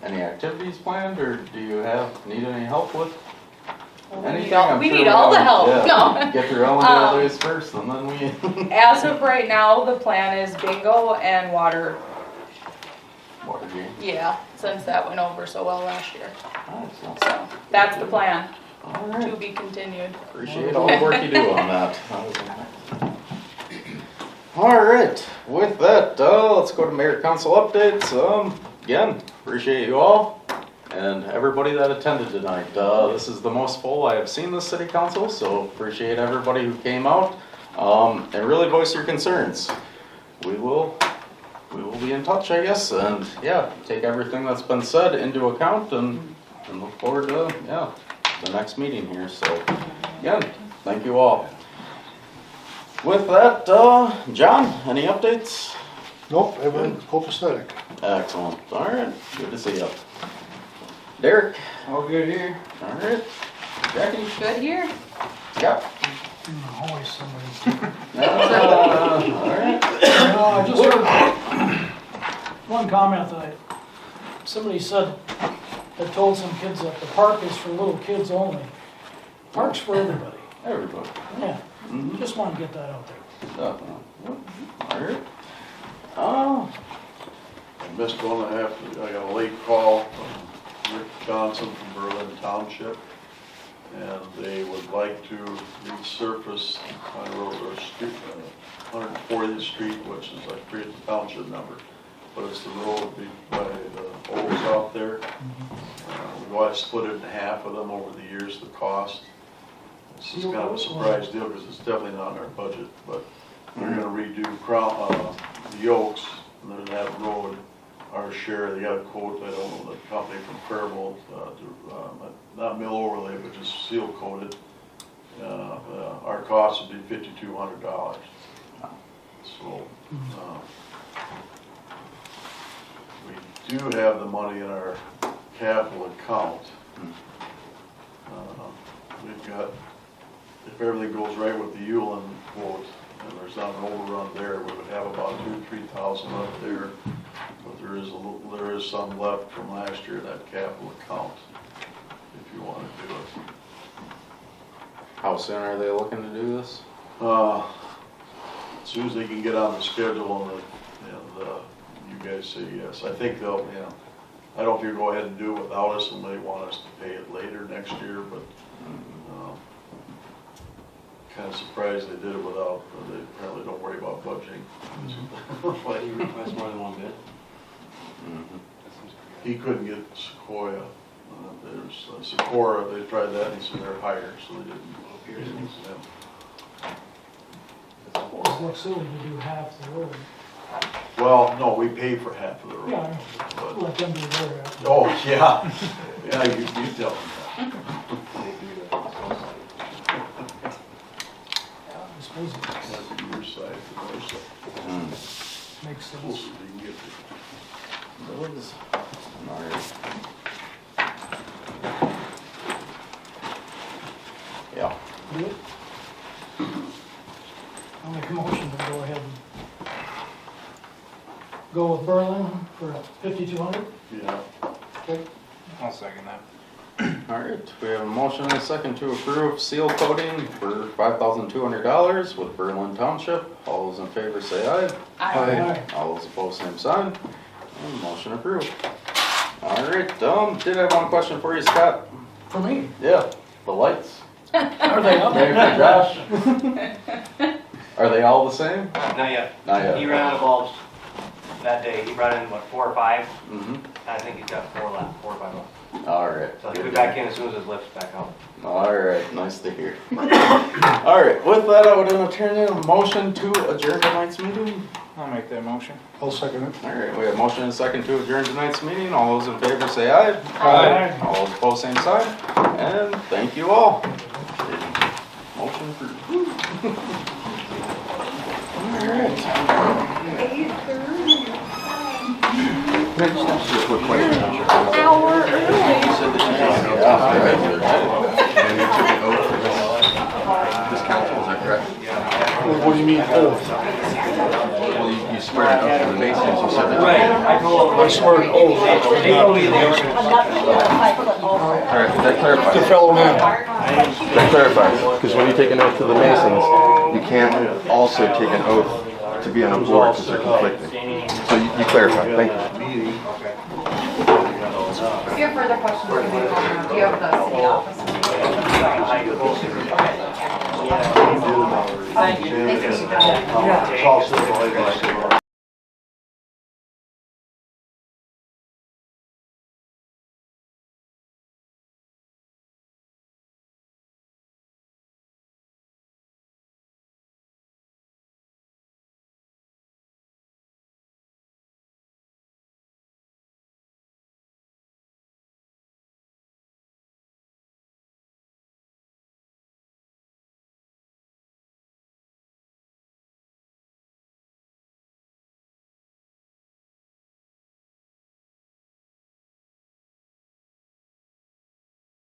Any activities planned, or do you need any help with anything? We need all the help. Yeah, No. get through Ellendale days first, and then we. As of right now, the plan is bingo and water. Water game. Yeah, since that went over so well last year. Nice. So that's the plan. All To right. be continued. Appreciate all the work you do on that. All right, with that, let's go to mayor council updates. Again, appreciate you all and everybody that attended tonight. This is the most full I have seen this city council, so appreciate everybody who came out, and really voice your concerns. We will be in touch, I guess, and yeah, take everything that's been said into account and look forward to, yeah, the next meeting here. So again, thank you all. With that, John, any updates? Nope, everything's copacetic. Excellent. All right, good to see you. Derek? All good here. All right. Jackie? Good here? Yep. Always somebody. All right. I just heard one comment that somebody said, that told some kids that the park is for little kids only. Park's for everybody. Everybody. Yeah, Mhm. just want to get that out there. All right. I missed one and a half, I got a late call from Rick Johnson from Berlin Township, and they would like to resurface my road, or street, 140th Street, which is, I forget the township number, but it's the road by the O's out there. We've always split it in half with them over the years, the cost. It's just kind of a surprise deal, because it's definitely not in our budget, but they're gonna redo the Oaks, and then that road, our share, they got a quote, I don't know, the company from Faribault, not mill overlay, but just seal coated. Our cost would be $5,200. So, we do have the money in our capital account. We've got, if everything goes right with the Ulen quote, and there's not an overrun there, we would have about $2,000-3,000 left there. But there is some left from last year in that capital account, if you want to do it. How soon are they looking to do this? As soon as they can get on the schedule and you guys say yes. I think they'll, I don't know if you'll go ahead and do it without us and they want us to pay it later next year, but kind of surprised they did it without, but they apparently don't worry about budgeting. Why do you request more than one bid? He couldn't get Sequoia. There's Sequoia, they tried that and he said they're higher, so they didn't. It looks silly to do half the road. Well, no, we pay for half of the road. Yeah, but- let them do their half. Oh, yeah. Yeah, you tell them that. I suppose it That's your side, the north side. makes We'll sense. see if we can get there. Those. All right. Yeah. Do it. I'll make a motion to go ahead and go with Berlin for 5,200. Yeah. Okay. I'll second that. All right, we have a motion and a second to approve seal coating for $5,200 with Berlin Township. All those in favor say aye. Aye. All those opposed, same sign. And motion approved. All right, did have one question for you, Scott. For me. Yeah, the lights. Are they up? Maybe for Josh. Are they all the same? Not yet. Not yet. He ran out of bulbs that day. He brought in, 4 or 5? Mm-hmm. I think he's got 4 left, 4 or 5 left. All right. So he'll be back in as soon as his lift's back out. All right, nice to hear. All right, with that, I would entertain a motion to adjourn tonight's meeting. I'll make that motion. I'll second it. All right, we have motion and a second to adjourn tonight's meeting. All those in favor say aye. Aye. All those opposed, same sign. And thank you all. Motion approved. All right. This council, is that correct? What do you mean, oath? Well, you swear an oath to the Masons, you said that. Right, I told him. I swear an oath. They told me they were. All right, that clarifies. The fellow man. That clarifies, because when you take an oath to the Masons, you can't also take an oath to be on a board because they're conflicting. So you clarify, thank you. If you have further questions, you may call me. Do you have the city office? Thank you. It's all supervised.